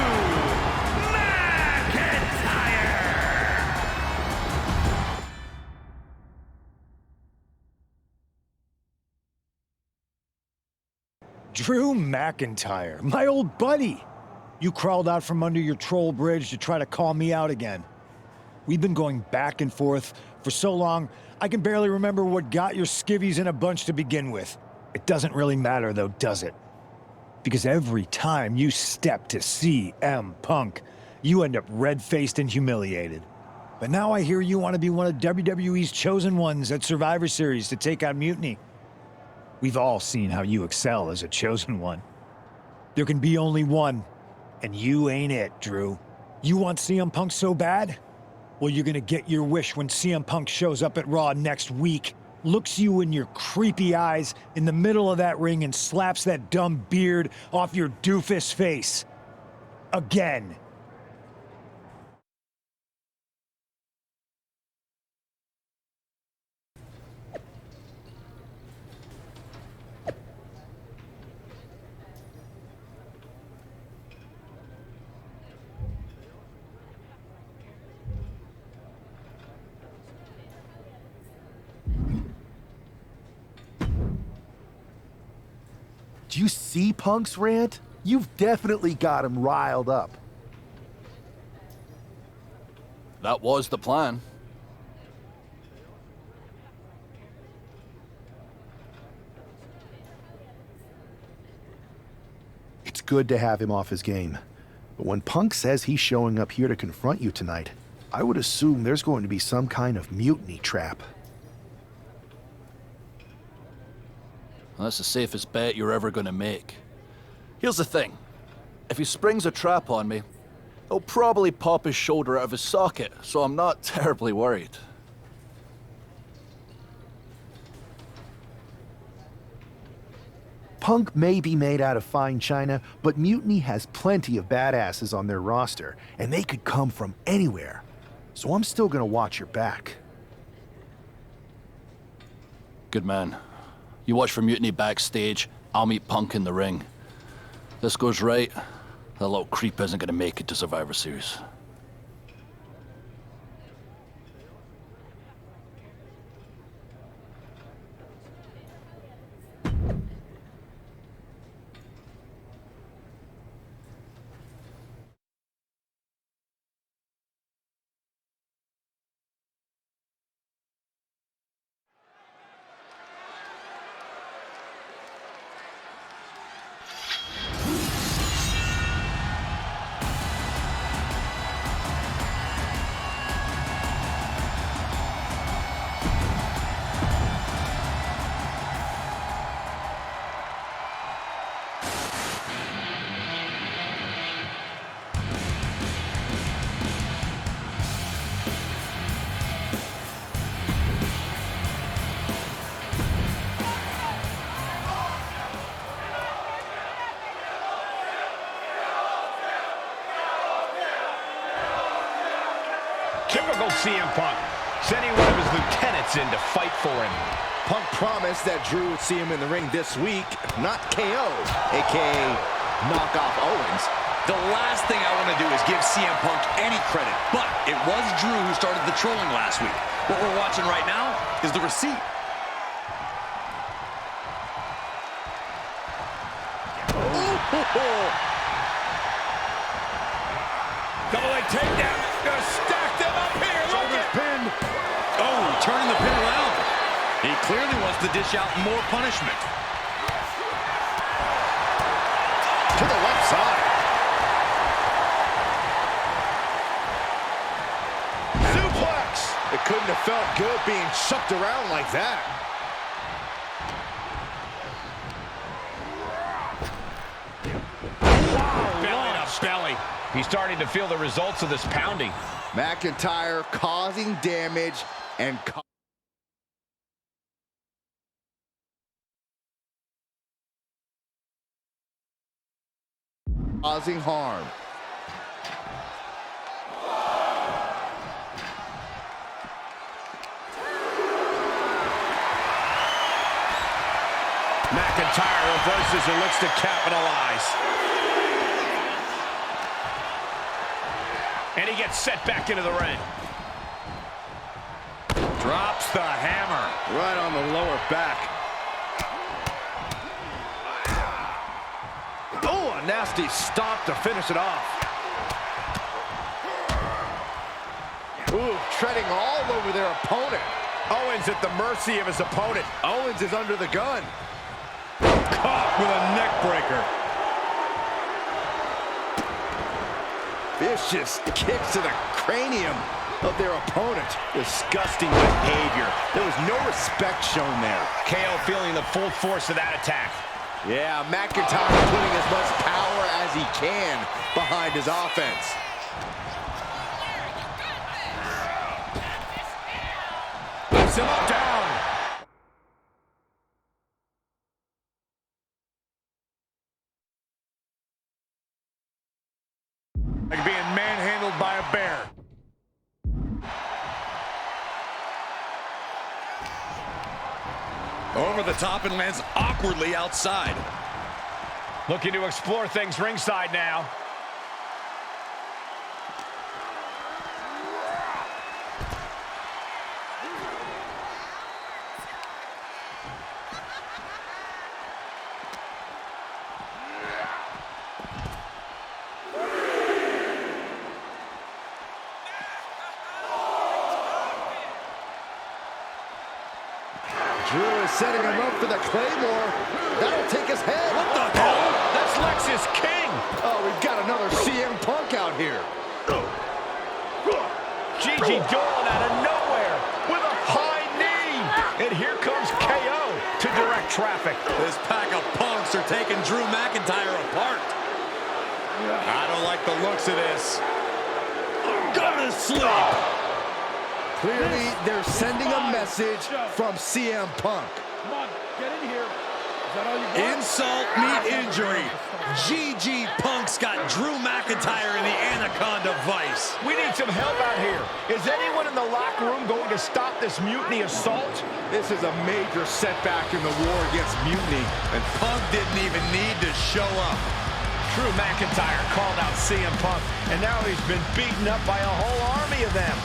S2: McIntyre.
S12: Drew McIntyre, my old buddy. You crawled out from under your troll bridge to try to call me out again. We've been going back and forth for so long, I can barely remember what got your skivvies in a bunch to begin with. It doesn't really matter though, does it? Because every time you step to CM Punk, You end up red-faced and humiliated. But now I hear you want to be one of WWE's chosen ones at Survivor Series to take on Mutiny. We've all seen how you excel as a chosen one. There can be only one, and you ain't it, Drew. You want CM Punk so bad? Well, you're gonna get your wish when CM Punk shows up at Raw next week, looks you in your creepy eyes in the middle of that ring and slaps that dumb beard off your doofus face. Again.
S4: Do you see Punk's rant? You've definitely got him riled up.
S3: That was the plan.
S4: It's good to have him off his game. But when Punk says he's showing up here to confront you tonight, I would assume there's going to be some kind of mutiny trap.
S3: Well, that's the safest bet you're ever gonna make. Here's the thing. If he springs a trap on me, he'll probably pop his shoulder out of his socket, so I'm not terribly worried.
S4: Punk may be made out of fine china, but Mutiny has plenty of badasses on their roster, and they could come from anywhere. So I'm still gonna watch your back.
S3: Good man. You watch for Mutiny backstage, I'll meet Punk in the ring. This goes right, that little creep isn't gonna make it to Survivor Series.
S7: Typical CM Punk, sending one of his lieutenants in to fight for him.
S5: Punk promised that Drew would see him in the ring this week, not KO, a.k.a. knock off Owens.
S6: The last thing I want to do is give CM Punk any credit, but it was Drew who started the trolling last week. What we're watching right now is the receipt.
S9: Double leg takedown. Gonna stack them up here. Look at
S5: pin.
S6: Oh, turning the pin around. He clearly wants to dish out more punishment.
S5: To the left side. Suplex. It couldn't have felt good being chucked around like that.
S7: Wow, belly to belly. He's starting to feel the results of this pounding.
S5: McIntyre causing damage and causing harm.
S9: McIntyre reverses and looks to capitalize. And he gets set back into the ring. Drops the hammer.
S5: Right on the lower back.
S9: Oh, a nasty stop to finish it off.
S5: Ooh, treading all over their opponent.
S9: Owens at the mercy of his opponent. Owens is under the gun. Caught with a neck breaker.
S5: Vicious kicks to the cranium of their opponent. Disgusting behavior. There was no respect shown there.
S7: KO feeling the full force of that attack.
S5: Yeah, McIntyre putting as much power as he can behind his offense.
S7: Puts him up, down.
S9: Like being manhandled by a bear.
S6: Over the top and lands awkwardly outside.
S7: Looking to explore things ringside now.
S5: Drew is setting him up for the Claymore. That'll take his head.
S7: What the hell? That's Lexus King.
S5: Oh, we've got another CM Punk out here.
S7: Gigi Dolan out of nowhere with a high knee. And here comes KO to direct traffic.
S6: This pack of punks are taking Drew McIntyre apart. I don't like the looks of this. Gonna sleep.
S5: Clearly, they're sending a message from CM Punk.
S9: Come on, get in here. Is that all you got?
S6: Insult meet injury. GG Punk's got Drew McIntyre in the Anaconda Vice.
S7: We need some help out here. Is anyone in the locker room going to stop this mutiny assault?
S5: This is a major setback in the war against mutiny.
S6: And Punk didn't even need to show up.
S7: Drew McIntyre called out CM Punk, and now he's been beaten up by a whole army of them.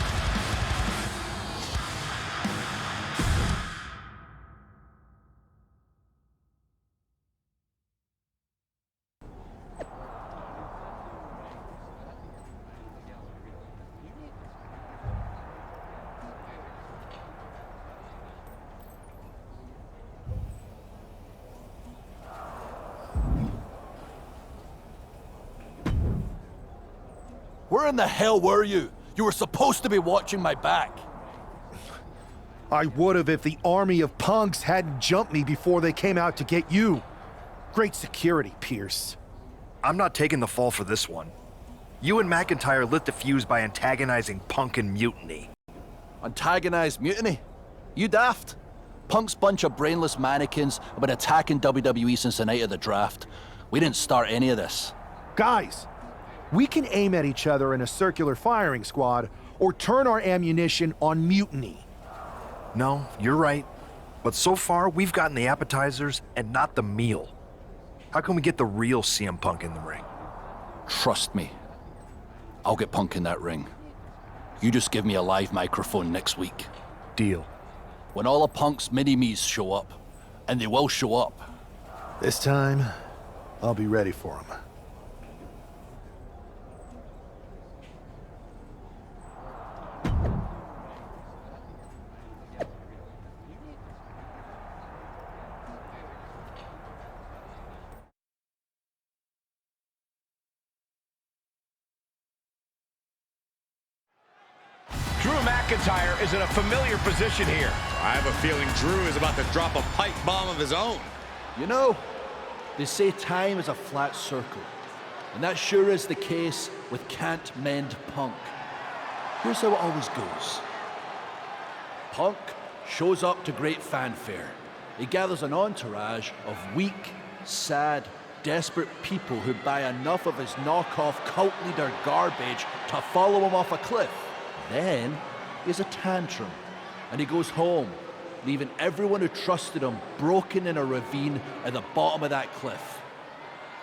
S3: Where in the hell were you? You were supposed to be watching my back.
S4: I would have if the army of punks hadn't jumped me before they came out to get you. Great security, Pearce.
S1: I'm not taking the fall for this one. You and McIntyre lit the fuse by antagonizing Punk and Mutiny.
S3: Antagonized Mutiny? You daft? Punk's bunch of brainless mannequins have been attacking WWE since the night of the draft. We didn't start any of this.
S4: Guys, we can aim at each other in a circular firing squad or turn our ammunition on Mutiny.
S1: No, you're right. But so far, we've gotten the appetizers and not the meal. How can we get the real CM Punk in the ring?
S3: Trust me. I'll get Punk in that ring. You just give me a live microphone next week.
S1: Deal.
S3: When all of Punk's mini-me's show up, and they will show up.
S4: This time, I'll be ready for them.
S7: Drew McIntyre is in a familiar position here.
S6: I have a feeling Drew is about to drop a pipe bomb of his own.
S3: You know, they say time is a flat circle. And that sure is the case with Can't Mend Punk. Here's how it always goes. Punk shows up to great fanfare. He gathers an entourage of weak, sad, desperate people who buy enough of his knockoff cult leader garbage to follow him off a cliff. Then, he has a tantrum, and he goes home, leaving everyone who trusted him broken in a ravine at the bottom of that cliff.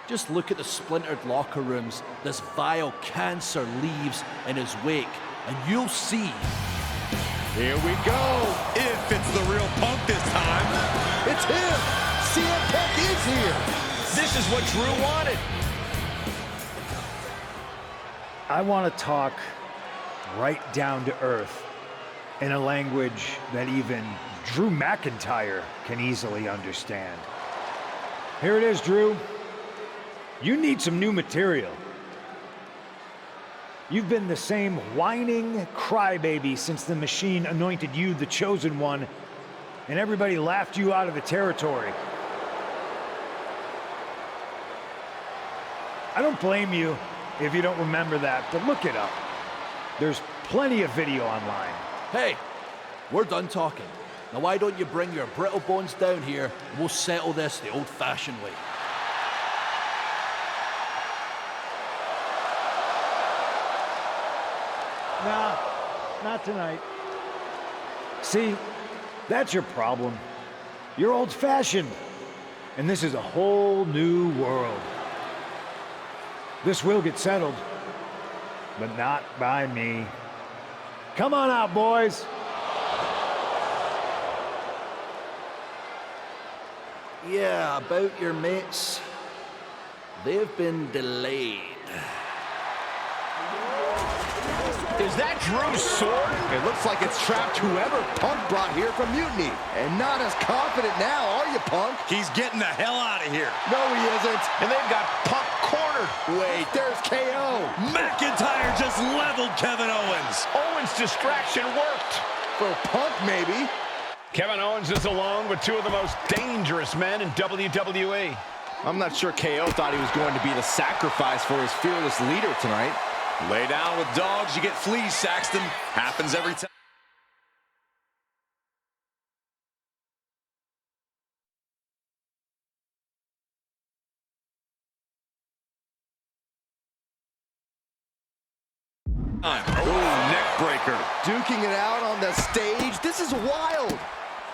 S3: Just look at the splintered locker rooms this vile cancer leaves in his wake, and you'll see.
S6: Here we go. If it's the real Punk this time.
S5: It's him. CM Punk is here.
S7: This is what Drew wanted.
S12: I want to talk right down to earth in a language that even Drew McIntyre can easily understand. Here it is, Drew. You need some new material. You've been the same whining crybaby since the Machine anointed you the Chosen One, and everybody laughed you out of the territory. I don't blame you if you don't remember that, but look it up. There's plenty of video online.
S3: Hey, we're done talking. Now why don't you bring your brittle bones down here and we'll settle this the old-fashioned way.
S12: Nah, not tonight. See, that's your problem. You're old-fashioned, and this is a whole new world. This will get settled, but not by me. Come on out, boys.
S3: Yeah, about your mates. They've been delayed.
S5: Is that Drew's sword? It looks like it's trapped whoever Punk brought here from Mutiny. And not as confident now, are you, Punk?
S6: He's getting the hell out of here.
S5: No, he isn't. And they've got Punk cornered. Wait, there's KO.
S6: McIntyre just leveled Kevin Owens.
S7: Owens' distraction worked.
S5: For Punk, maybe.
S7: Kevin Owens is alone with two of the most dangerous men in WWE.
S5: I'm not sure KO thought he was going to be the sacrifice for his fearless leader tonight.
S6: Lay down with dogs, you get fleas, Saxton. Happens every time. Oh, neck breaker.
S5: Duking it out on the stage. This is wild.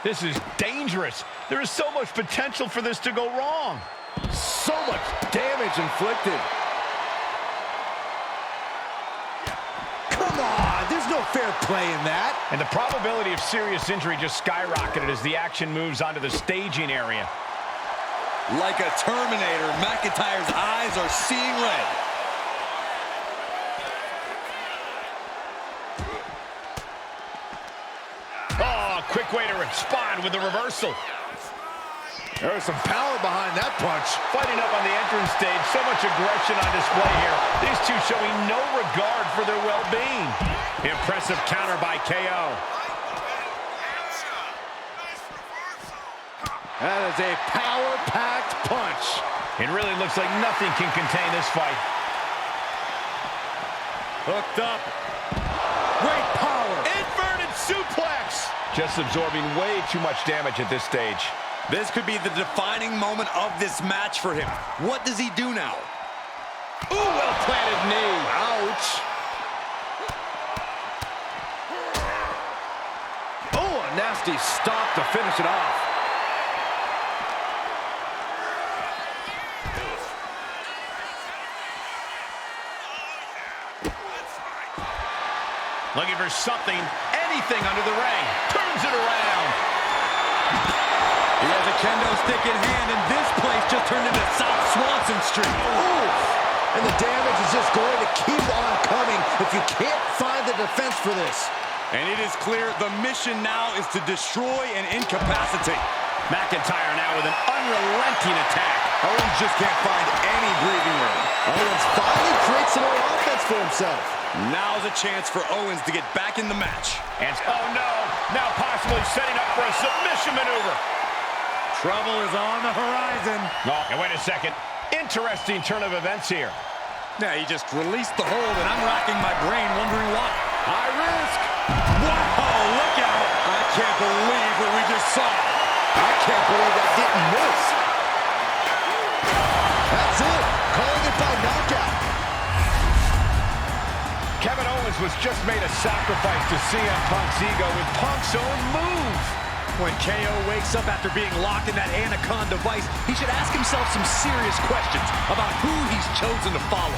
S7: This is dangerous. There is so much potential for this to go wrong.
S5: So much damage inflicted. Come on, there's no fair play in that.
S7: And the probability of serious injury just skyrocketed as the action moves onto the staging area.
S6: Like a Terminator, McIntyre's eyes are seeing red.
S7: Oh, quick way to respond with the reversal.
S5: There's some power behind that punch.
S7: Fighting up on the entrance stage, so much aggression on display here. These two showing no regard for their well-being. Impressive counter by KO.
S5: That is a power-packed punch.
S7: It really looks like nothing can contain this fight.
S5: Hooked up. Great power.
S6: Inverted suplex.
S7: Just absorbing way too much damage at this stage.
S6: This could be the defining moment of this match for him. What does he do now?
S5: Ooh, well-planted knee. Ouch. Oh, a nasty stop to finish it off.
S7: Looking for something, anything under the ring. Turns it around.
S6: He has a kendo stick in hand, and this place just turned into South Swanson Street.
S5: Ooh. And the damage is just going to keep on coming if you can't find the defense for this.
S6: And it is clear the mission now is to destroy and incapacitate.
S7: McIntyre now with an unrelenting attack.
S6: Owens just can't find any breathing room.
S5: Owens finally creates some more offense for himself.
S6: Now's a chance for Owens to get back in the match.
S7: And oh no, now possibly setting up for a submission maneuver.
S9: Trouble is on the horizon.
S7: Oh, and wait a second. Interesting turn of events here.
S6: Yeah, he just released the hold, and I'm racking my brain wondering why.
S5: High risk.
S6: Wow, look out. I can't believe what we just saw.
S5: I can't believe that didn't miss. That's it. Calling it by knockout.
S7: Kevin Owens was just made a sacrifice to CM Punk's ego with Punk's own move.
S6: When KO wakes up after being locked in that Anaconda vice, he should ask himself some serious questions about who he's chosen to follow.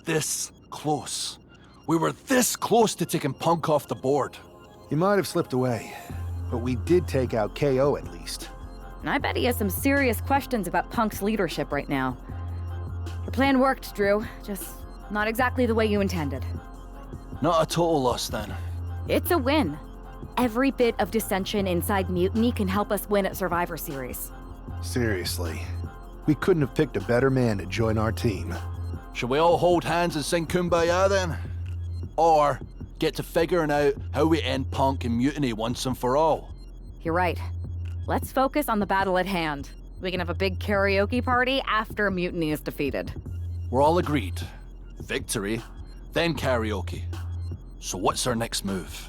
S3: This close. We were this close to taking Punk off the board.
S4: He might have slipped away, but we did take out KO at least.
S11: And I bet he has some serious questions about Punk's leadership right now. Your plan worked, Drew. Just not exactly the way you intended.
S3: Not a total loss, then.
S11: It's a win. Every bit of dissension inside Mutiny can help us win at Survivor Series.
S4: Seriously, we couldn't have picked a better man to join our team.
S3: Shall we all hold hands and sing Kumbaya then? Or get to figuring out how we end Punk and Mutiny once and for all?
S11: You're right. Let's focus on the battle at hand. We can have a big karaoke party after Mutiny is defeated.
S3: We're all agreed. Victory, then karaoke. So what's our next move?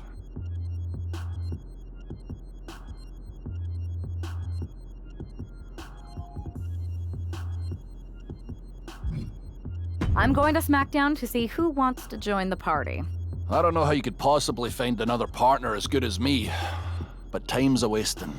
S11: I'm going to SmackDown to see who wants to join the party.
S3: I don't know how you could possibly find another partner as good as me, but time's a-wasting.